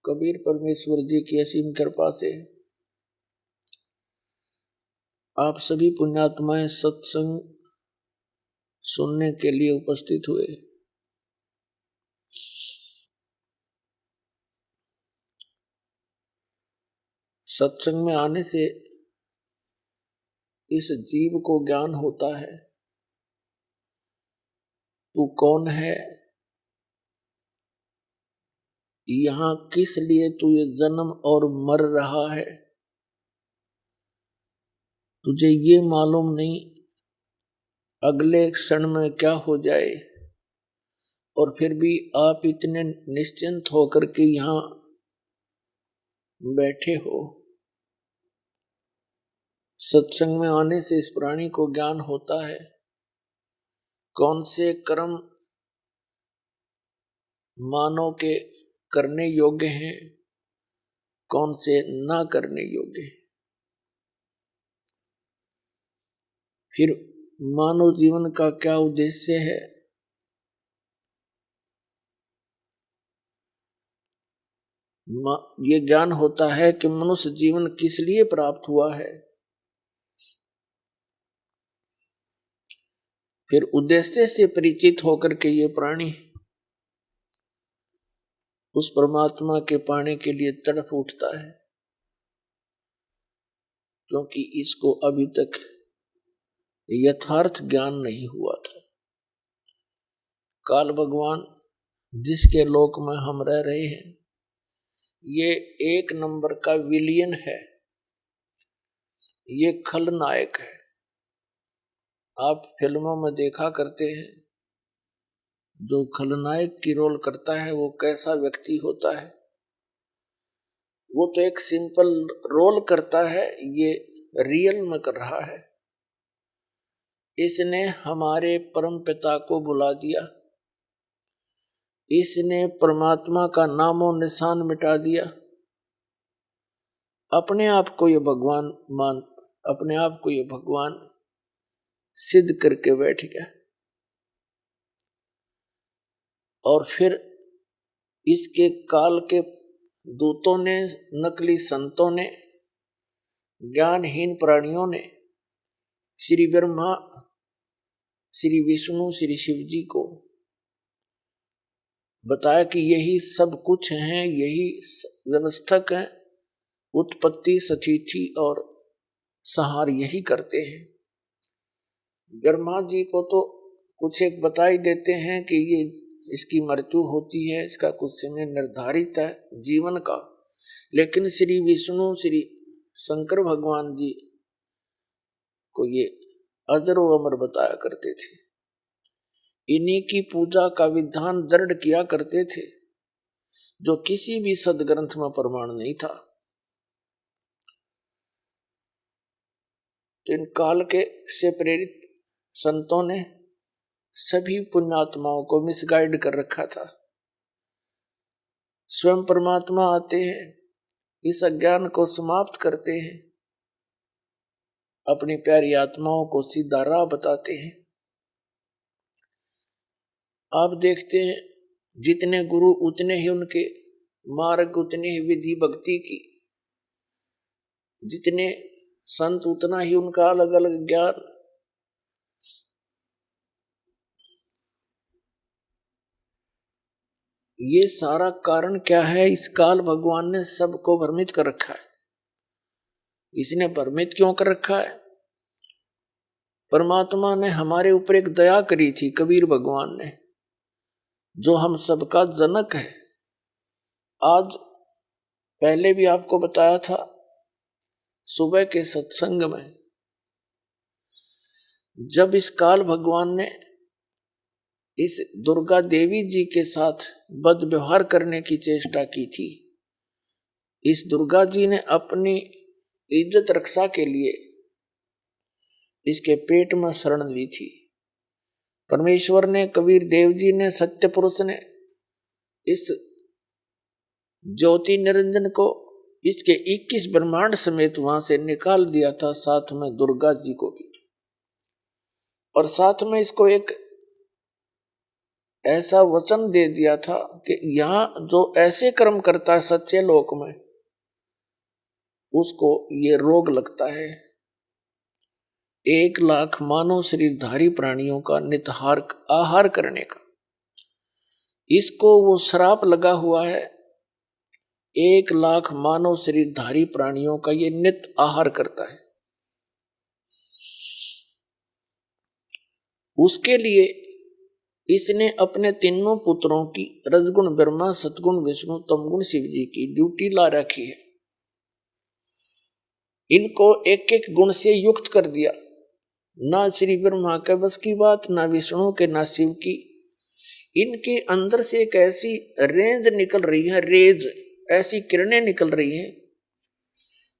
कबीर परमेश्वर जी की असीम कृपा से आप सभी पुण्यात्माएं सत्संग सुनने के लिए उपस्थित हुए। सत्संग में आने से इस जीव को ज्ञान होता है, तू कौन है, यहाँ किस लिए तू ये जन्म और मर रहा है, तुझे ये मालूम नहीं अगले क्षण में क्या हो जाए। और फिर भी आप इतने निश्चिंत होकर के यहाँ बैठे हो। सत्संग में आने से इस प्राणी को ज्ञान होता है कौन से कर्म मानव के करने योग्य हैं, कौन से ना करने योग्य हैं। फिर मानव जीवन का क्या उद्देश्य है, ये ज्ञान होता है कि मनुष्य जीवन किस लिए प्राप्त हुआ है। फिर उद्देश्य से परिचित होकर के ये प्राणी उस परमात्मा के पाने के लिए तड़प उठता है, क्योंकि इसको अभी तक यथार्थ ज्ञान नहीं हुआ था। काल भगवान जिसके लोक में हम रह रहे हैं, ये 1 नंबर का विलियन है, ये खलनायक है। आप फिल्मों में देखा करते हैं जो खलनायक की रोल करता है वो कैसा व्यक्ति होता है। वो तो एक सिंपल रोल करता है, ये रियल में कर रहा है। इसने हमारे परम पिता को बुला दिया, इसने परमात्मा का नामो निशान मिटा दिया, अपने आप को ये भगवान सिद्ध करके बैठ गया। और फिर इसके काल के दूतों ने, नकली संतों ने, ज्ञानहीन प्राणियों ने श्री ब्रह्मा, श्री विष्णु, श्री शिव जी को बताया कि यही सब कुछ है, यही व्यवस्थक है, उत्पत्ति, स्थिति और संहार यही करते हैं। ब्रह्मा जी को तो कुछ एक बता ही देते हैं कि ये इसकी मृत्यु होती है, इसका कुछ समय निर्धारित है जीवन का, लेकिन श्री विष्णु, श्री शंकर भगवान जी को ये अजर व अमर बताया करते थे। इन्हीं की पूजा का विधान दृढ़ किया करते थे, जो किसी भी सदग्रंथ में प्रमाण नहीं था। तो इन काल के से प्रेरित संतों ने सभी पुण्यात्माओं को मिसगाइड कर रखा था। स्वयं परमात्मा आते हैं, इस अज्ञान को समाप्त करते हैं, अपनी प्यारी आत्माओं को सीधा राह बताते हैं। आप देखते हैं जितने गुरु उतने ही उनके मार्ग, उतनी ही विधि भक्ति की, जितने संत उतना ही उनका अलग अलग ज्ञान। ये सारा कारण क्या है? इस काल भगवान ने सबको भ्रमित कर रखा है। इसने भ्रमित क्यों कर रखा है? परमात्मा ने हमारे ऊपर एक दया करी थी, कबीर भगवान ने, जो हम सबका जनक है। आज पहले भी आपको बताया था सुबह के सत्संग में, जब इस काल भगवान ने इस दुर्गा देवी जी के साथ बद व्यवहार करने की चेष्टा की थी, इस दुर्गा जी ने अपनी इज्जत रक्षा के लिए इसके पेट में शरण ली थी। परमेश्वर ने, कबीर देव जी ने, सत्य पुरुष ने इस ज्योति निरंजन को इसके 21 ब्रह्मांड समेत वहां से निकाल दिया था, साथ में दुर्गा जी को भी। और साथ में इसको एक ऐसा वचन दे दिया था कि यहां जो ऐसे कर्म करता है सच्चे लोक में, उसको ये रोग लगता है। 1 लाख मानव शरीरधारी प्राणियों का नितहार आहार करने का, इसको वो श्राप लगा हुआ है। 1 लाख मानव शरीरधारी प्राणियों का ये नित आहार करता है। उसके लिए इसने अपने तीनों पुत्रों की, रजगुण ब्रह्मा, सतगुण विष्णु, तमगुण शिव जी की ड्यूटी ला रखी है। इनको एक एक गुण से युक्त कर दिया। ना श्री ब्रह्मा के बस की बात, ना विष्णु के, ना शिव की। इनके अंदर से एक ऐसी रेंज निकल रही है, रेज, ऐसी किरणें निकल रही हैं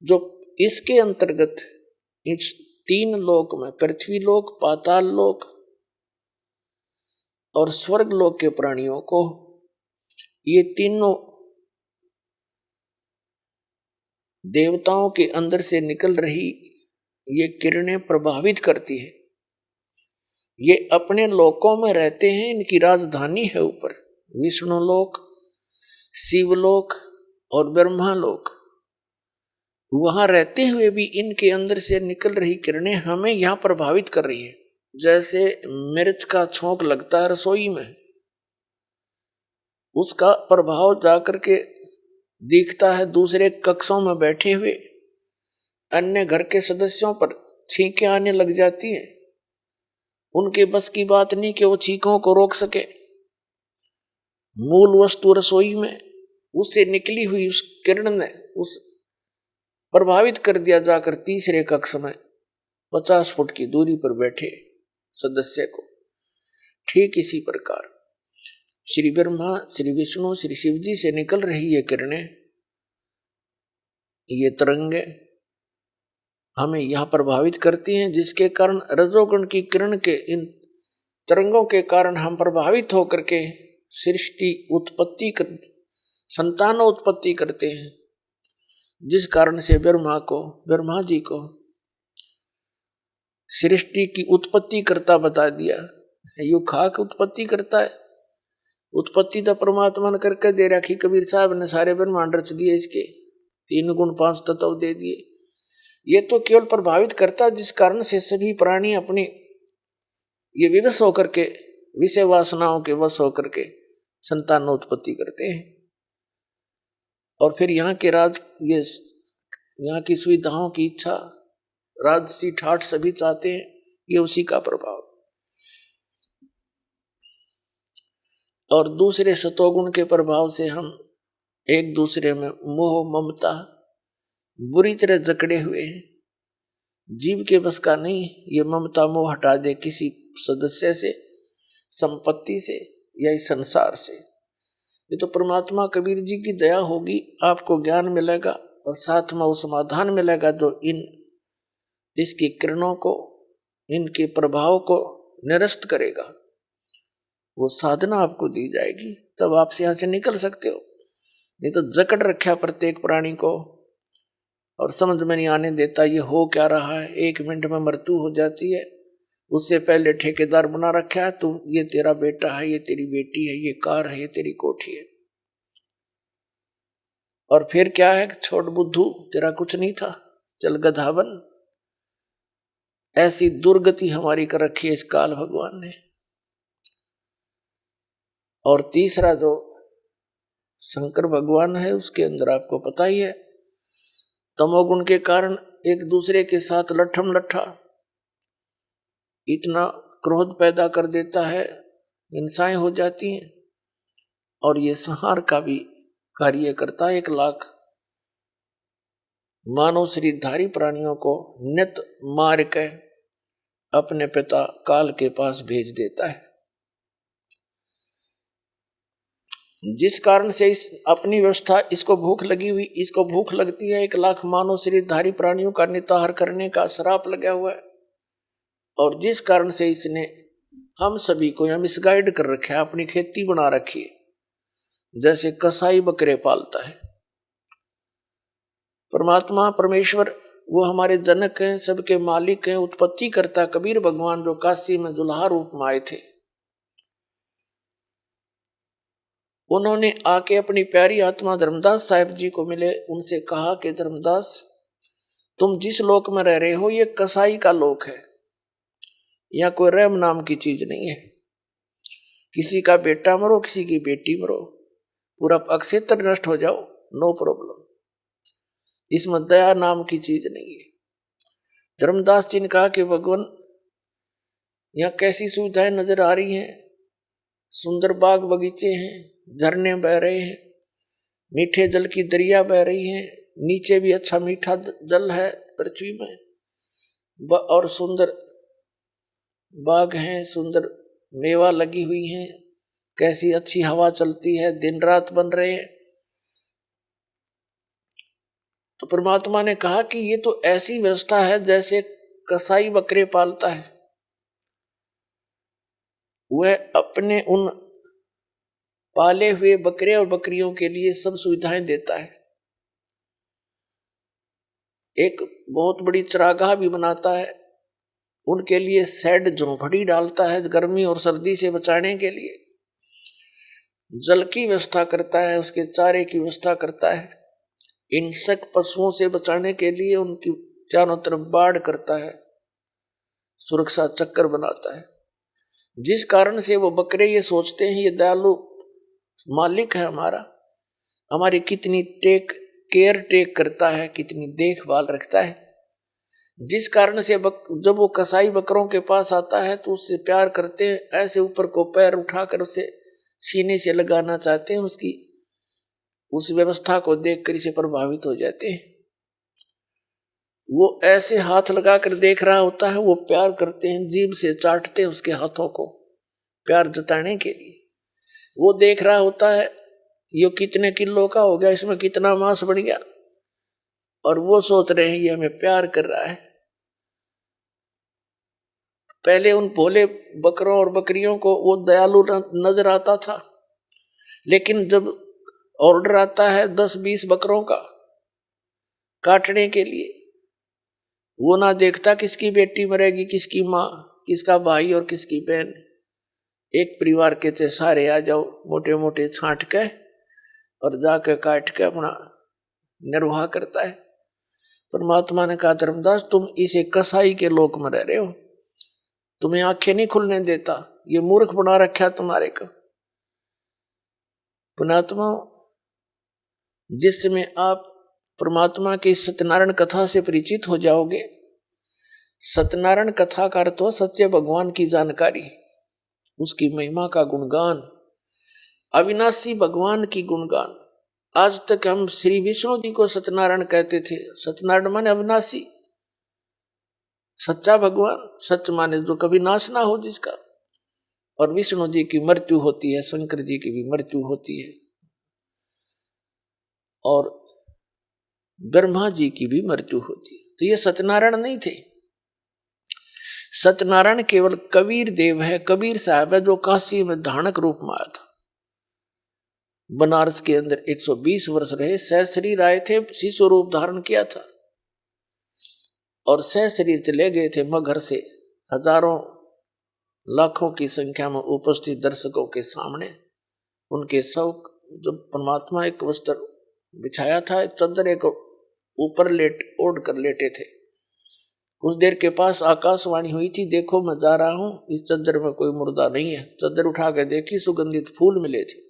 जो इसके अंतर्गत इस 3 लोक में, पृथ्वी लोक, पाताल लोक और स्वर्ग लोक के प्राणियों को, ये तीनों देवताओं के अंदर से निकल रही ये किरणें प्रभावित करती है। ये अपने लोकों में रहते हैं, इनकी राजधानी है ऊपर विष्णु लोक, शिवलोक और ब्रह्मा लोक। वहां रहते हुए भी इनके अंदर से निकल रही किरणें हमें यहां प्रभावित कर रही हैं। जैसे मिर्च का छोंक लगता है रसोई में, उसका प्रभाव जाकर के दिखता है दूसरे कक्षों में बैठे हुए अन्य घर के सदस्यों पर, छींकें आने लग जाती हैं। उनके बस की बात नहीं कि वो छींकों को रोक सके। मूल वस्तु रसोई में, उससे निकली हुई उस किरण ने उस प्रभावित कर दिया जाकर तीसरे कक्ष में 50 फुट की दूरी पर बैठे सदस्य को। ठीक इसी प्रकार श्री ब्रह्मा, श्री विष्णु, श्री शिव जी से निकल रही ये किरणें, ये तरंगे हमें यहां प्रभावित करती हैं, जिसके कारण रजोगुण की किरण के इन तरंगों के कारण हम प्रभावित होकर के सृष्टि उत्पत्ति कर, संतान उत्पत्ति करते हैं। जिस कारण से ब्रह्मा जी को सृष्टि की उत्पत्ति करता बता दिया। यू खाक उत्पत्ति करता है, उत्पत्ति तो परमात्मा ने करके दे रखी, कबीर साहब ने सारे ब्रह्मांड रच दिए, इसके 3 गुण 5 तत्व दे दिए। ये तो केवल प्रभावित करता, जिस कारण से सभी प्राणी अपनी ये विवश होकर के, विषय वासनाओं के वश होकर के संतानोत्पत्ति करते हैं। और फिर यहाँ के यहाँ की सुविधाओं की इच्छा, राजसी ठाठ सभी चाहते हैं, ये उसी का प्रभाव। और दूसरे सतोगुण के प्रभाव से हम एक दूसरे में मोह ममता बुरी तरह जकड़े हुए हैं। जीव के बस का नहीं ये ममता मोह हटा दे किसी सदस्य से, संपत्ति से या इस संसार से। ये तो परमात्मा कबीर जी की दया होगी, आपको ज्ञान मिलेगा और साथ में वो समाधान मिलेगा जो इसकी किरणों को, इनके प्रभाव को निरस्त करेगा। वो साधना आपको दी जाएगी, तब आप यहाँ से निकल सकते हो। नहीं तो जकड़ रखा प्रत्येक प्राणी को और समझ में नहीं आने देता ये हो क्या रहा है। 1 मिनट में मृत्यु हो जाती है, उससे पहले ठेकेदार बना रखा है, तू ये तेरा बेटा है, ये तेरी बेटी है, ये कार है, ये तेरी कोठी है। और फिर क्या है, छोड़ बुद्धू, तेरा कुछ नहीं था, चल गधा बन। ऐसी दुर्गति हमारी कर रखी है इस काल भगवान ने। और तीसरा जो शंकर भगवान है, उसके अंदर आपको पता ही है, तमोगुण के कारण एक दूसरे के साथ लट्ठम लट्ठा इतना क्रोध पैदा कर देता है, हिंसाएं हो जाती हैं। और ये संहार का भी कार्य करता है। 1 लाख मानव शरीरधारी प्राणियों को नित मार के अपने पिता काल के पास भेज देता है। जिस कारण से इस अपनी व्यवस्था, इसको भूख लगी हुई, इसको भूख लगती है, 1 लाख मानव शरीरधारी प्राणियों का निताहार करने का श्राप लगा हुआ है। और जिस कारण से इसने हम सभी को यहाँ मिसगाइड कर रखा है, अपनी खेती बना रखी है, जैसे कसाई बकरे पालता है। परमात्मा परमेश्वर वो हमारे जनक हैं, सबके मालिक हैं, उत्पत्ति करता। कबीर भगवान जो काशी में दुल्हा रूप में आए थे, उन्होंने आके अपनी प्यारी आत्मा धर्मदास साहिब जी को मिले, उनसे कहा कि धर्मदास, तुम जिस लोक में रह रहे हो ये कसाई का लोक है, यहाँ कोई रहम नाम की चीज नहीं है। किसी का बेटा मरो, किसी की बेटी मरो, पूरा अक्षेत्र नष्ट हो जाओ, नो प्रॉब्लम। इसमें दया नाम की चीज नहीं है। धर्मदास जी ने कहा कि भगवान, यहाँ कैसी सुविधाएं नजर आ रही हैं, सुंदर बाग बगीचे हैं, झरने बह रहे हैं, मीठे जल की दरिया बह रही हैं, नीचे भी अच्छा मीठा जल है पृथ्वी में, और सुंदर बाग हैं, सुंदर मेवा लगी हुई हैं, कैसी अच्छी हवा चलती है, दिन रात बन रहे हैं। तो परमात्मा ने कहा कि ये तो ऐसी व्यवस्था है जैसे कसाई बकरे पालता है, वह अपने उन पाले हुए बकरे और बकरियों के लिए सब सुविधाएं देता है। एक बहुत बड़ी चरागाह भी बनाता है, उनके लिए शेड झोंपड़ी डालता है गर्मी और सर्दी से बचाने के लिए, जल की व्यवस्था करता है, उसके चारे की व्यवस्था करता है, हिंसक पशुओं से बचाने के लिए उनकी चारों तरफ बाड़ करता है, सुरक्षा चक्कर बनाता है। जिस कारण से वो बकरे ये सोचते हैं ये दयालु मालिक है हमारा, हमारी कितनी केयर टेक करता है, कितनी देखभाल रखता है। जिस कारण से जब वो कसाई बकरों के पास आता है तो उससे प्यार करते हैं, ऐसे ऊपर को पैर उठाकर उसे सीने से लगाना चाहते हैं, उसकी उस व्यवस्था को देखकर इसे प्रभावित हो जाते हैं। वो ऐसे हाथ लगाकर देख रहा होता है, वो प्यार करते हैं, जीभ से चाटते हैं उसके हाथों को प्यार जताने के लिए। वो देख रहा होता है ये कितने किलो का हो गया, इसमें कितना मांस बढ़ गया, और वो सोच रहे हैं ये हमें प्यार कर रहा है। पहले उन भोले बकरों और बकरियों को वो दयालु नजर आता था, लेकिन जब ऑर्डर आता है 10-20 बकरों का काटने के लिए, वो ना देखता किसकी बेटी मरेगी, किसकी माँ, किसका भाई और किसकी बहन, एक परिवार के चे सारे आ जाओ, मोटे मोटे छांट के और जाके काट के अपना निर्वाह करता है। परमात्मा ने कहा धर्मदास तुम इसे कसाई के लोक में रह रहे हो, तुम्हें आंखें नहीं खुलने देता, ये मूर्ख बना रखा तुम्हारे को। पुणात्मा, जिसमें आप परमात्मा की सत्यनारायण कथा से परिचित हो जाओगे, सत्यनारायण कथा का अर्थ हो सच्चे भगवान की जानकारी, उसकी महिमा का गुणगान, अविनाशी भगवान की गुणगान। आज तक हम श्री विष्णु जी को सत्यनारायण कहते थे। सत्यनारायण माने अविनाशी, सच्चा भगवान, सच माने जो कभी नाश ना हो जिसका। और विष्णु जी की मृत्यु होती है, शंकर जी की भी मृत्यु होती है, और ब्रह्मा जी की भी मृत्यु होती है। तो ये सत्यनारायण नहीं थे। सत्यनारायण केवल कबीर देव है, कबीर साहब है, जो काशी में धानक रूप में आया था। बनारस के अंदर 120 वर्ष रहे, सहशरीर आए थे, शिशु रूप धारण किया था और सहशरीर चले गए थे मगहर से हजारों लाखों की संख्या में उपस्थित दर्शकों के सामने। उनके सब जब परमात्मा एक वस्त्र बिछाया था, चद्दर एक ऊपर ओढ़ कर लेटे थे। कुछ देर के पास आकाशवाणी हुई थी, देखो मैं जा रहा हूं, इस चद्दर में कोई मुर्दा नहीं है। चद्दर उठा के देखी, सुगंधित फूल मिले थे।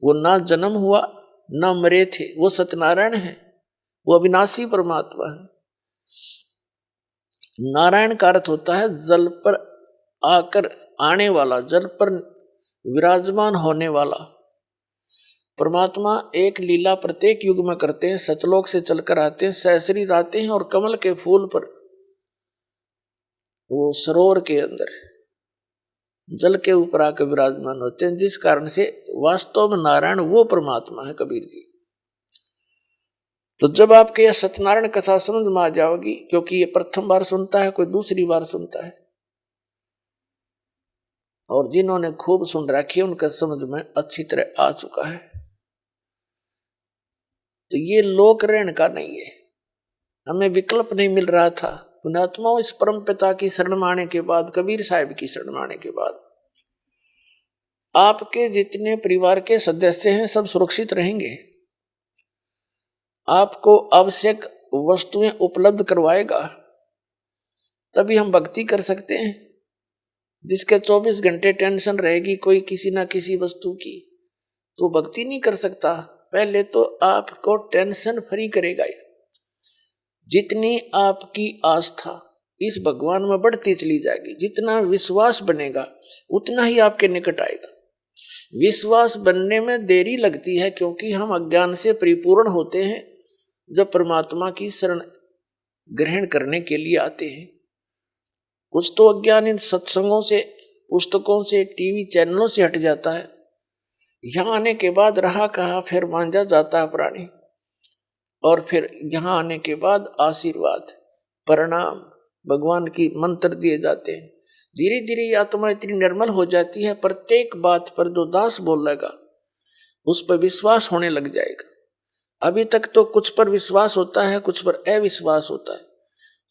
वो ना जन्म हुआ ना मरे थे, वो सत्यनारायण है, वो अविनाशी परमात्मा है। नारायण का अर्थ होता है जल पर आकर आने वाला, जल पर विराजमान होने वाला। परमात्मा एक लीला प्रत्येक युग में करते हैं, सतलोक से चलकर आते हैं, सहशरीर आते हैं और कमल के फूल पर, वो सरोवर के अंदर जल के ऊपर आकर विराजमान होते हैं, जिस कारण से वास्तव में नारायण वो परमात्मा है, कबीर जी। तो जब आपके यह सत्यनारायण कथा समझ में आ जाओगी, क्योंकि ये प्रथम बार सुनता है, कोई दूसरी बार सुनता है, और जिन्होंने खूब सुन रखी है उनका समझ में अच्छी तरह आ चुका है। तो ये लोक रहन का नहीं है, हमें विकल्प नहीं मिल रहा था। पुण्यात्माओं, इस परम पिता की शरण में आने के बाद, कबीर साहिब की शरण में आने के बाद, आपके जितने परिवार के सदस्य हैं सब सुरक्षित रहेंगे। आपको आवश्यक वस्तुएं उपलब्ध करवाएगा, तभी हम भक्ति कर सकते हैं। जिसके 24 घंटे टेंशन रहेगी कोई किसी ना किसी वस्तु की, तो भक्ति नहीं कर सकता। पहले तो आपको टेंशन फ्री करेगा। जितनी आपकी आस्था इस भगवान में बढ़ती चली जाएगी, जितना विश्वास बनेगा उतना ही आपके निकट आएगा। विश्वास बनने में देरी लगती है, क्योंकि हम अज्ञान से परिपूर्ण होते हैं जब परमात्मा की शरण ग्रहण करने के लिए आते हैं। कुछ तो अज्ञान इन सत्संगों से, पुस्तकों से, टीवी चैनलों से हट जाता है। यहाँ आने के बाद रहा कहा फिर मांझा जाता है प्राणी, और फिर यहाँ आने के बाद आशीर्वाद, प्रणाम, भगवान की मंत्र दिए जाते हैं। धीरे धीरे आत्मा इतनी निर्मल हो जाती है, प्रत्येक बात पर जो दास बोलेगा उस पर विश्वास होने लग जाएगा। अभी तक तो कुछ पर विश्वास होता है, कुछ पर अविश्वास होता है।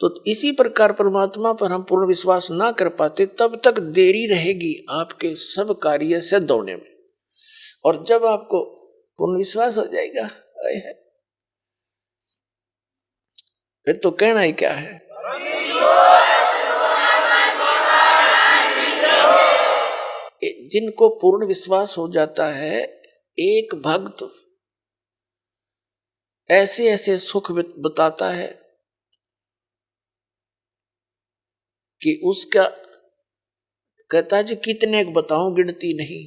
तो इसी प्रकार परमात्मा पर हम पूर्ण विश्वास ना कर पाते, तब तक देरी रहेगी आपके सब कार्य सिद्ध होने में। और जब आपको पूर्ण विश्वास हो जाएगा, फिर तो कहना ही क्या है। जिनको पूर्ण विश्वास हो जाता है, एक भक्त ऐसे ऐसे सुख बताता है कि उसका कहता है जी कितने बताऊं, गिनती नहीं।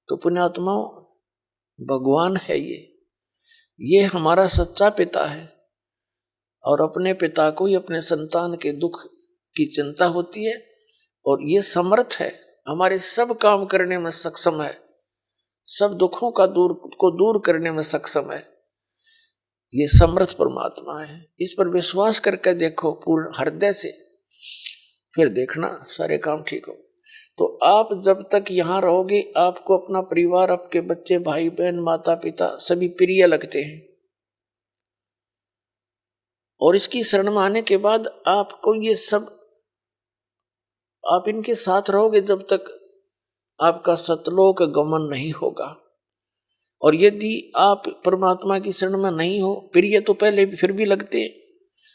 तो पुण्यात्माओं, भगवान है ये हमारा सच्चा पिता है, और अपने पिता को ही अपने संतान के दुख की चिंता होती है, और ये समर्थ है, हमारे सब काम करने में सक्षम है, सब दुखों को दूर करने में सक्षम है। ये समर्थ परमात्मा है। इस पर विश्वास करके देखो पूर्ण हृदय से, फिर देखना सारे काम ठीक हो। तो आप जब तक यहाँ रहोगे, आपको अपना परिवार, आपके बच्चे, भाई बहन, माता पिता सभी प्रिय लगते हैं। और इसकी शरण में आने के बाद आपको ये सब आप इनके साथ रहोगे जब तक आपका सतलोक गमन नहीं होगा। और यदि आप परमात्मा की शरण में नहीं हो, प्रिय तो पहले भी फिर भी लगते,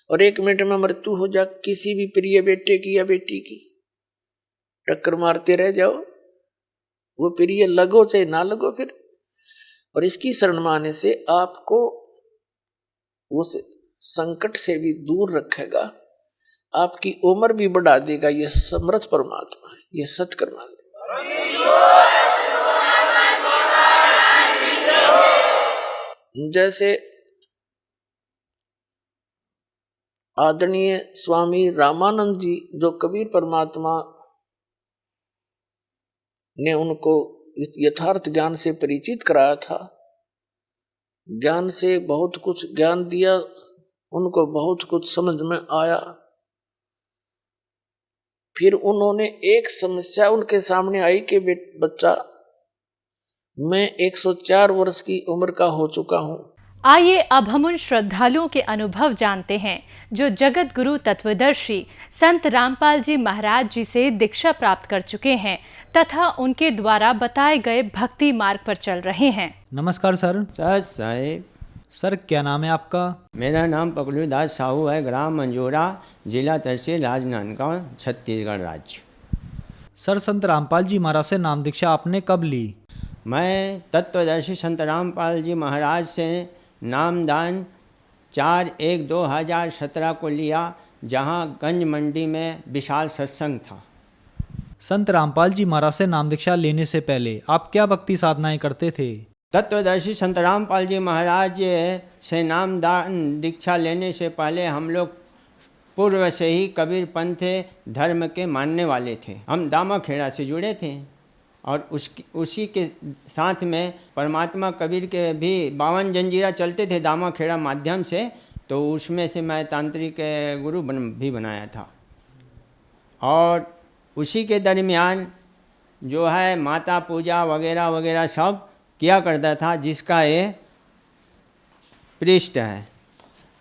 और 1 मिनट में मृत्यु हो जा किसी भी प्रिय बेटे की या बेटी की, टक्कर मारते रह जाओ, वो प्रिय लगो चाहे ना लगो फिर। और इसकी शरण में आने से आपको उस संकट से भी दूर रखेगा, आपकी उम्र भी बढ़ा देगा। यह समर्थ परमात्मा है, यह सत्कर्मा। जैसे आदरणीय स्वामी रामानंद जी, जो कबीर परमात्मा ने उनको इस यथार्थ ज्ञान से परिचित कराया था, ज्ञान से बहुत कुछ ज्ञान दिया, उनको बहुत कुछ समझ में आया। फिर उन्होंने एक समस्या उनके सामने आई कि बच्चा, मैं 104 वर्ष की उम्र का हो चुका हूं। आइए अब हम उन श्रद्धालुओं के अनुभव जानते हैं जो जगत गुरु तत्वदर्शी संत रामपाल जी महाराज जी से दीक्षा प्राप्त कर चुके हैं तथा उनके द्वारा बताए गए भक्ति मार्ग पर चल रहे हैं। नमस्कार सर। सर साहेब। सर क्या नाम है आपका? मेरा नाम पकलूदास साहू है, ग्राम मंजोरा, जिला तहसील राजनांदगांव, छत्तीसगढ़ राज्य। सर संत रामपाल जी महाराज से नाम दीक्षा आपने कब ली? मैं तत्वदर्शी संत रामपाल जी महाराज से नामदान 4/1/2017 को लिया, जहां गंज मंडी में विशाल सत्संग था। संत रामपाल जी महाराज से नाम दीक्षा लेने से पहले आप क्या भक्ति साधनाएं करते थे? तत्वदर्शी संत रामपाल जी महाराज से नामदान दीक्षा लेने से पहले हम लोग पूर्व से ही कबीर पंथ धर्म के मानने वाले थे। हम दामाखेड़ा से जुड़े थे और उसी के साथ में परमात्मा कबीर के भी 52 जंजीरा चलते थे दामाखेड़ा माध्यम से, तो उसमें से मैं तांत्रिक गुरु भी बनाया था। और उसी के दरमियान जो है माता पूजा वगैरह वगैरह सब किया करता था, जिसका ये पृष्ठ है,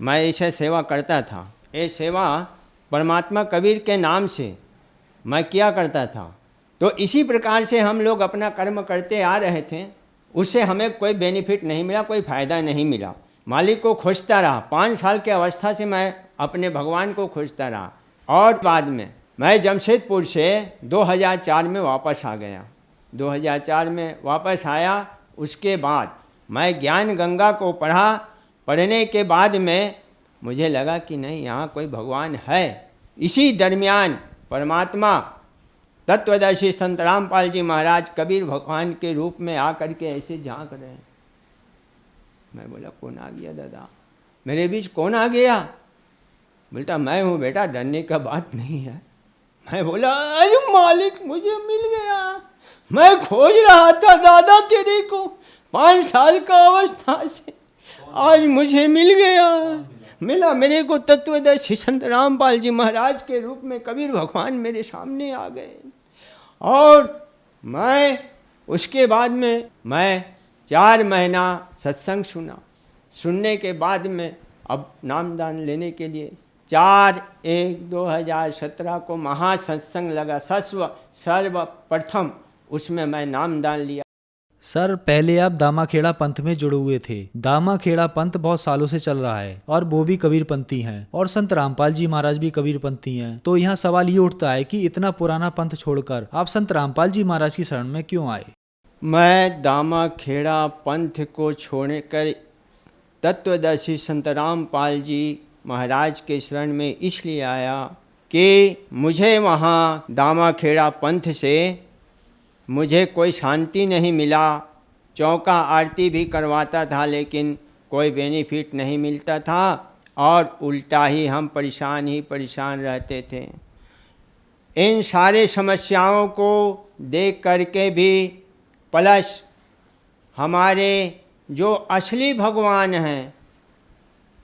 मैं इसे सेवा करता था। ये सेवा परमात्मा कबीर के नाम से मैं किया करता था। तो इसी प्रकार से हम लोग अपना कर्म करते आ रहे थे, उससे हमें कोई बेनिफिट नहीं मिला, कोई फ़ायदा नहीं मिला। मालिक को खोजता रहा, 5 साल की अवस्था से मैं अपने भगवान को खोजता रहा। और बाद में मैं जमशेदपुर से 2004 में वापस आ गया। 2004 में वापस आया, उसके बाद मैं ज्ञान गंगा को पढ़ा। पढ़ने के बाद में मुझे लगा कि नहीं, यहाँ कोई भगवान है। इसी दरमियान परमात्मा तत्वदर्शी संत रामपाल जी महाराज कबीर भगवान के रूप में आकर के ऐसे झांक रहे हैं। मैं बोला कौन आ गया दादा, मेरे बीच कौन आ गया? बोलता मैं हूँ बेटा, डरने का बात नहीं है। मैं बोला अरे मालिक मुझे मिल गया, मैं खोज रहा था दादा तेरे को 5 साल का अवस्था से, आज मुझे मिल गया। मिला मेरे को तत्वदर्शी संत रामपाल जी महाराज के रूप में कबीर भगवान मेरे सामने आ गए। और मैं उसके बाद में मैं 4 महीना सत्संग सुना। सुनने के बाद में अब नामदान लेने के लिए 4/1/2017 को महासत्संग लगा, सर्वप्रथम उसमें मैं नामदान लिया। सर पहले आप दामाखेड़ा पंथ में जुड़े हुए थे। दामाखेड़ा पंथ बहुत सालों से चल रहा है और वो भी कबीरपंथी हैं और संत रामपाल जी महाराज भी कबीरपंथी हैं। तो यहाँ सवाल ये उठता है कि इतना पुराना पंथ छोड़कर आप संत रामपाल जी महाराज की शरण में क्यों आए? मैं दामाखेड़ा पंथ को छोड़कर तत्वदर्शी संत रामपाल जी महाराज के शरण में इसलिए आया कि मुझे वहाँ दामाखेड़ा पंथ से मुझे कोई शांति नहीं मिला। चौका आरती भी करवाता था लेकिन कोई बेनिफिट नहीं मिलता था और उल्टा ही हम परेशान रहते थे। इन सारे समस्याओं को देख करके भी प्लस हमारे जो असली भगवान हैं,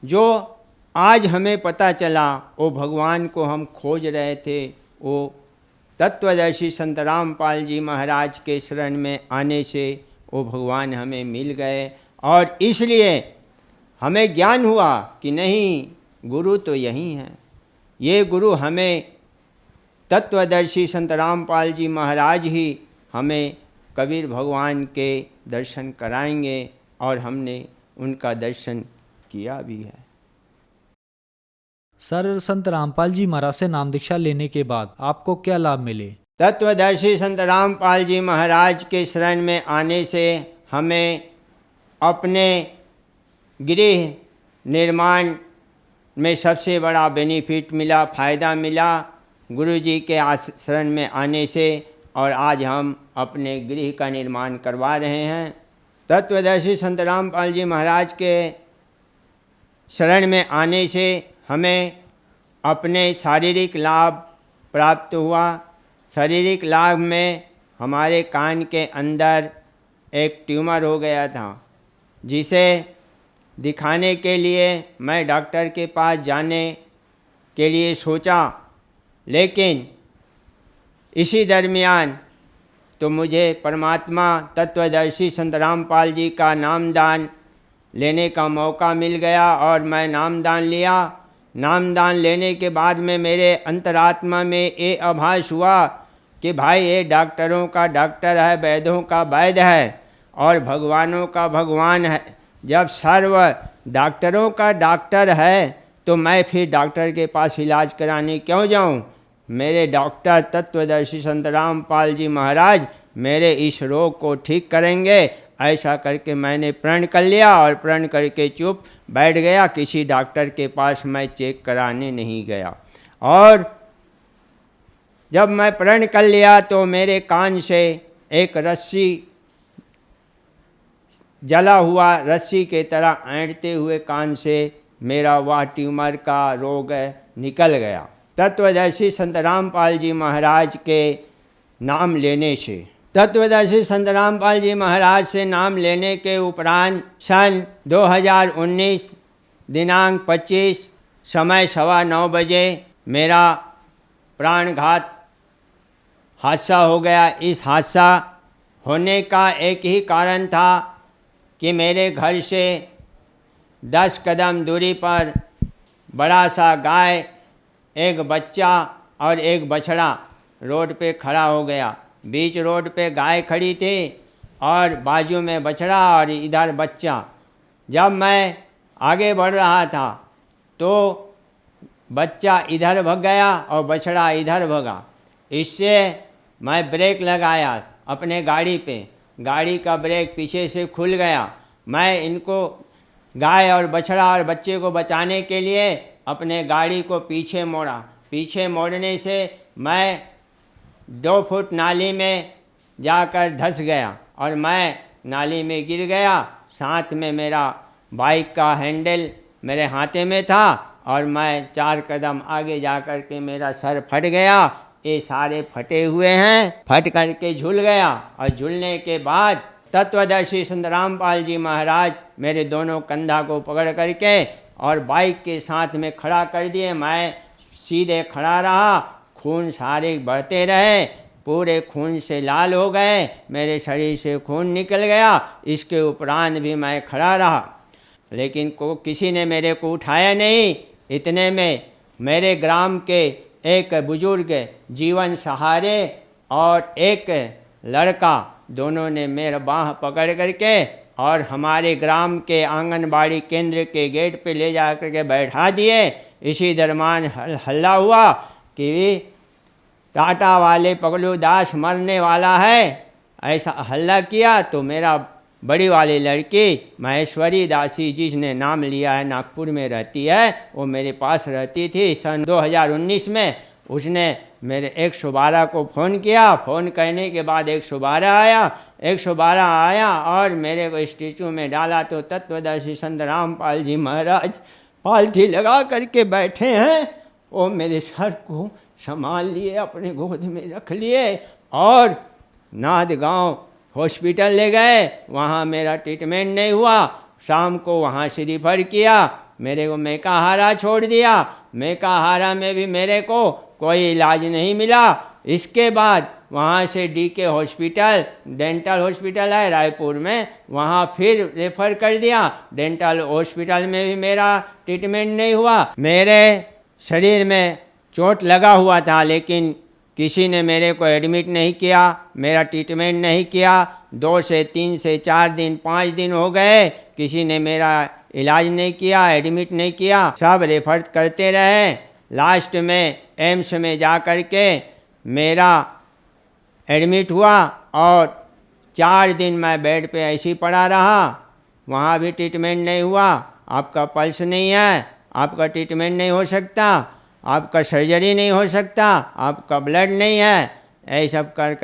जो आज हमें पता चला, वो भगवान को हम खोज रहे थे, वो तत्वदर्शी संत रामपाल जी महाराज के शरण में आने से वो भगवान हमें मिल गए। और इसलिए हमें ज्ञान हुआ कि नहीं, गुरु तो यही हैं। ये गुरु हमें तत्वदर्शी संत रामपाल जी महाराज ही हमें कबीर भगवान के दर्शन कराएंगे और हमने उनका दर्शन किया भी है। सर, संत रामपाल जी महाराज से नाम दीक्षा लेने के बाद आपको क्या लाभ मिले? तत्वदर्शी संत रामपाल जी महाराज के शरण में आने से हमें अपने गृह निर्माण में सबसे बड़ा बेनिफिट मिला, फ़ायदा मिला गुरु जी के शरण में आने से, और आज हम अपने गृह का निर्माण करवा रहे हैं। तत्वदर्शी संत रामपाल जी महाराज के शरण में आने से हमें अपने शारीरिक लाभ प्राप्त हुआ। शारीरिक लाभ में हमारे कान के अंदर एक ट्यूमर हो गया था, जिसे दिखाने के लिए मैं डॉक्टर के पास जाने के लिए सोचा, लेकिन इसी दरमियान तो मुझे परमात्मा तत्वदर्शी संत रामपाल जी का नामदान लेने का मौका मिल गया और मैं नामदान लिया। नामदान लेने के बाद में मेरे अंतरात्मा में ये आभास हुआ कि भाई ये डॉक्टरों का डॉक्टर है, वैद्यों का वैद्य है और भगवानों का भगवान है। जब सर्व डॉक्टरों का डॉक्टर है तो मैं फिर डॉक्टर के पास इलाज कराने क्यों जाऊं? मेरे डॉक्टर तत्वदर्शी संत रामपाल जी महाराज मेरे इस रोग को ठीक करेंगे, ऐसा करके मैंने प्रण कर लिया और प्रण करके चुप बैठ गया। किसी डॉक्टर के पास मैं चेक कराने नहीं गया। और जब मैं प्रण कर लिया तो मेरे कान से एक रस्सी, जला हुआ रस्सी के तरह ऐंठते हुए कान से मेरा वह ट्यूमर का रोग निकल गया। तत्वदर्शी संत रामपाल जी महाराज के नाम लेने से, तत्वदर्शी संत रामपाल जी महाराज से नाम लेने के उपरांत सन 2019 दिनांक 25 समय 9:15 बजे मेरा प्राणघात हादसा हो गया। इस हादसा होने का एक ही कारण था कि मेरे घर से 10 कदम दूरी पर बड़ा सा गाय, एक बच्चा और एक बछड़ा रोड पे खड़ा हो गया। बीच रोड पे गाय खड़ी थी और बाजू में बछड़ा और इधर बच्चा। जब मैं आगे बढ़ रहा था तो बच्चा इधर भाग गया और बछड़ा इधर भागा। इससे मैं ब्रेक लगाया अपने गाड़ी पे, गाड़ी का ब्रेक पीछे से खुल गया। मैं इनको गाय और बछड़ा और बच्चे को बचाने के लिए अपने गाड़ी को पीछे मोड़ा। पीछे मोड़ने से मैं 2 फुट नाली में जाकर धंस गया और मैं नाली में गिर गया। साथ में मेरा बाइक का हैंडल मेरे हाथे में था और मैं 4 कदम आगे जाकर के मेरा सर फट गया। ये सारे फटे हुए हैं, फट करके झूल गया और झूलने के बाद तत्वदर्शी संत रामपाल जी महाराज मेरे दोनों कंधा को पकड़ करके और बाइक के साथ में खड़ा कर दिए। मैं सीधे खड़ा रहा, खून सारे बढ़ते रहे, पूरे खून से लाल हो गए, मेरे शरीर से खून निकल गया। इसके उपरांत भी मैं खड़ा रहा, लेकिन किसी ने मेरे को उठाया नहीं। इतने में मेरे ग्राम के एक बुजुर्ग जीवन सहारे और एक लड़का, दोनों ने मेरा बाँह पकड़ करके और हमारे ग्राम के आंगनबाड़ी केंद्र के गेट पे ले जा कर के बैठा दिए। इसी दरमियान हल्ला हुआ कि टाटा वाले पगलू दास मरने वाला है। ऐसा हल्ला किया तो मेरा बड़ी वाली लड़की महेश्वरी दासी, जिसने नाम लिया है, नागपुर में रहती है, वो मेरे पास रहती थी। सन 2019 में उसने मेरे 112 को फ़ोन किया। फ़ोन करने के बाद 112 आया। 112 आया और मेरे को स्टेचू में डाला तो तत्वदर्शी संत रामपाल जी महाराज पालथी लगा करके बैठे हैं। वो मेरे सर को संभाल लिए, अपने गोद में रख लिए और नाद गांव हॉस्पिटल ले गए। वहाँ मेरा ट्रीटमेंट नहीं हुआ। शाम को वहाँ से रिफ़र किया, मेरे को मेकाहारा छोड़ दिया। मेकाहारा में भी मेरे को कोई इलाज नहीं मिला। इसके बाद वहाँ से DK हॉस्पिटल, डेंटल हॉस्पिटल है रायपुर में, वहाँ फिर रेफ़र कर दिया। डेंटल हॉस्पिटल में भी मेरा ट्रीटमेंट नहीं हुआ। मेरे शरीर में चोट लगा हुआ था, लेकिन किसी ने मेरे को एडमिट नहीं किया, मेरा ट्रीटमेंट नहीं किया। 2 से 3 से 4 दिन 5 दिन हो गए, किसी ने मेरा इलाज नहीं किया, एडमिट नहीं किया, सब रेफर करते रहे। लास्ट में एम्स में जा कर के मेरा एडमिट हुआ और 4 दिन मैं बेड पे ऐसे ही पड़ा रहा। वहाँ भी ट्रीटमेंट नहीं हुआ। आपका पल्स नहीं है, आपका ट्रीटमेंट नहीं हो सकता, आपका सर्जरी नहीं हो सकता, आपका ब्लड नहीं है। ऐसा सब कर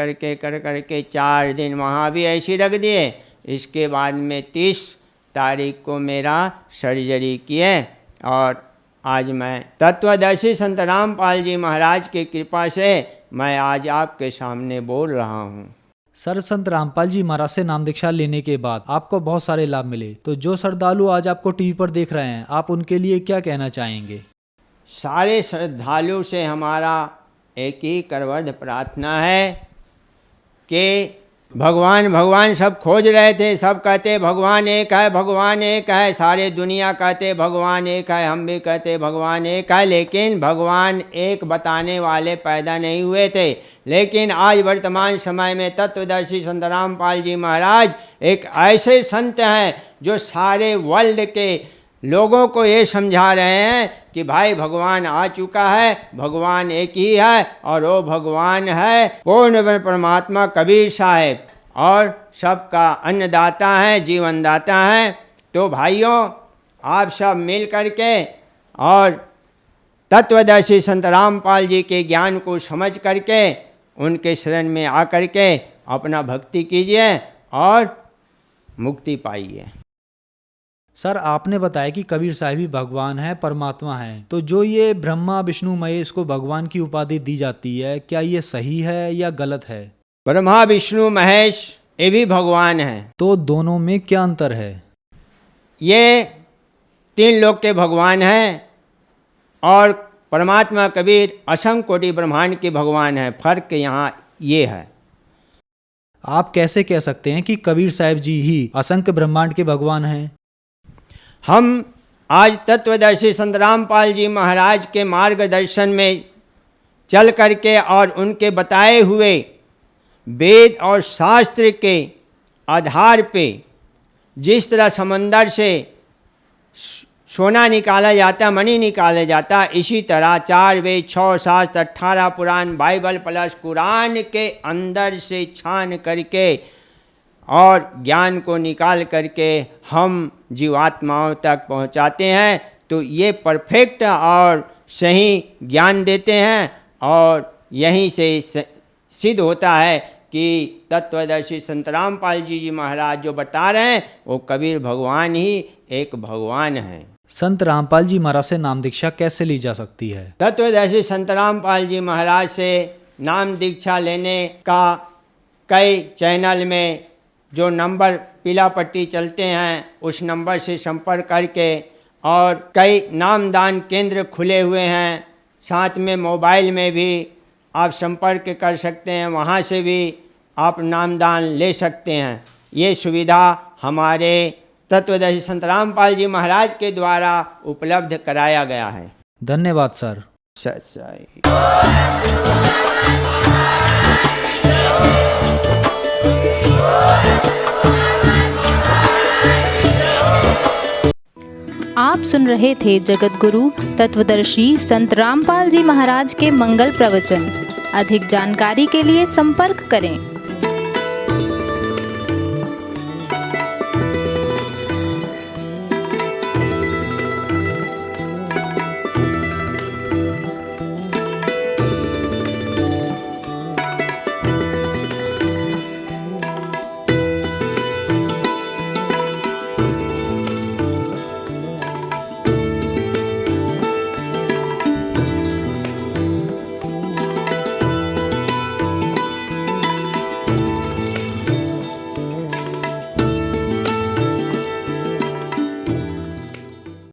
करके 4 दिन वहाँ भी ऐसे ही रख दिए। इसके बाद में 30 तारीख को मेरा सर्जरी किए और आज मैं तत्वदर्शी संत रामपाल जी महाराज की कृपा से मैं आज आपके सामने बोल रहा हूँ। सर, संत रामपाल जी महाराज से नाम दीक्षा लेने के बाद आपको बहुत सारे लाभ मिले, तो जो श्रद्धालु आज आपको टीवी पर देख रहे हैं, आप उनके लिए क्या कहना चाहेंगे? सारे श्रद्धालु से हमारा एक ही करवद प्रार्थना है कि भगवान भगवान सब खोज रहे थे, सब कहते भगवान एक है, भगवान एक है, सारे दुनिया कहते भगवान एक है, हम भी कहते भगवान एक है, लेकिन भगवान एक बताने वाले पैदा नहीं हुए थे। लेकिन आज वर्तमान समय में तत्वदर्शी संत रामपाल जी महाराज एक ऐसे संत हैं जो सारे वर्ल्ड के लोगों को ये समझा रहे हैं कि भाई भगवान आ चुका है, भगवान एक ही है और वो भगवान है पूर्ण परमात्मा कबीर साहेब, और सबका अन्नदाता है, जीवनदाता है। तो भाइयों, आप सब मिल करके और तत्वदर्शी संत रामपाल जी के ज्ञान को समझ करके उनके शरण में आकर के अपना भक्ति कीजिए और मुक्ति पाइए। सर, आपने बताया कि कबीर साहब ही भगवान है, परमात्मा है, तो जो ये ब्रह्मा विष्णु महेश को भगवान की उपाधि दी जाती है, क्या ये सही है या गलत है? ब्रह्मा विष्णु महेश ये भी भगवान हैं। तो दोनों में क्या अंतर है? ये 3 लोक के भगवान हैं और परमात्मा कबीर असंख्य कोटि ब्रह्मांड के भगवान हैं। फर्क यहाँ ये है। आप कैसे कह सकते हैं कि कबीर साहब जी ही असंख्य ब्रह्मांड के भगवान हैं? हम आज तत्वदर्शी संत रामपाल जी महाराज के मार्गदर्शन में चल करके और उनके बताए हुए वेद और शास्त्र के आधार पे जिस तरह समंदर से सोना निकाला जाता, मणि निकाला जाता, इसी तरह 4 वेद 6 शास्त्र 18 पुराण बाइबल प्लस कुरान के अंदर से छान करके और ज्ञान को निकाल करके हम जीवात्माओं तक पहुंचाते हैं। तो ये परफेक्ट और सही ज्ञान देते हैं और यहीं से सिद्ध होता है कि तत्वदर्शी संत रामपाल जी महाराज जो बता रहे हैं वो कबीर भगवान ही एक भगवान हैं। संत रामपाल जी महाराज से नाम दीक्षा कैसे ली जा सकती है? तत्वदर्शी संत रामपाल जी महाराज से नाम दीक्षा लेने का कई चैनल में जो नंबर पीला पट्टी चलते हैं उस नंबर से संपर्क करके, और कई नामदान केंद्र खुले हुए हैं, साथ में मोबाइल में भी आप संपर्क कर सकते हैं, वहाँ से भी आप नामदान ले सकते हैं। ये सुविधा हमारे तत्वदर्शी संत रामपाल जी महाराज के द्वारा उपलब्ध कराया गया है। धन्यवाद सर। सच्चाई। आप सुन रहे थे जगत गुरु तत्वदर्शी संत रामपाल जी महाराज के मंगल प्रवचन। अधिक जानकारी के लिए संपर्क करें।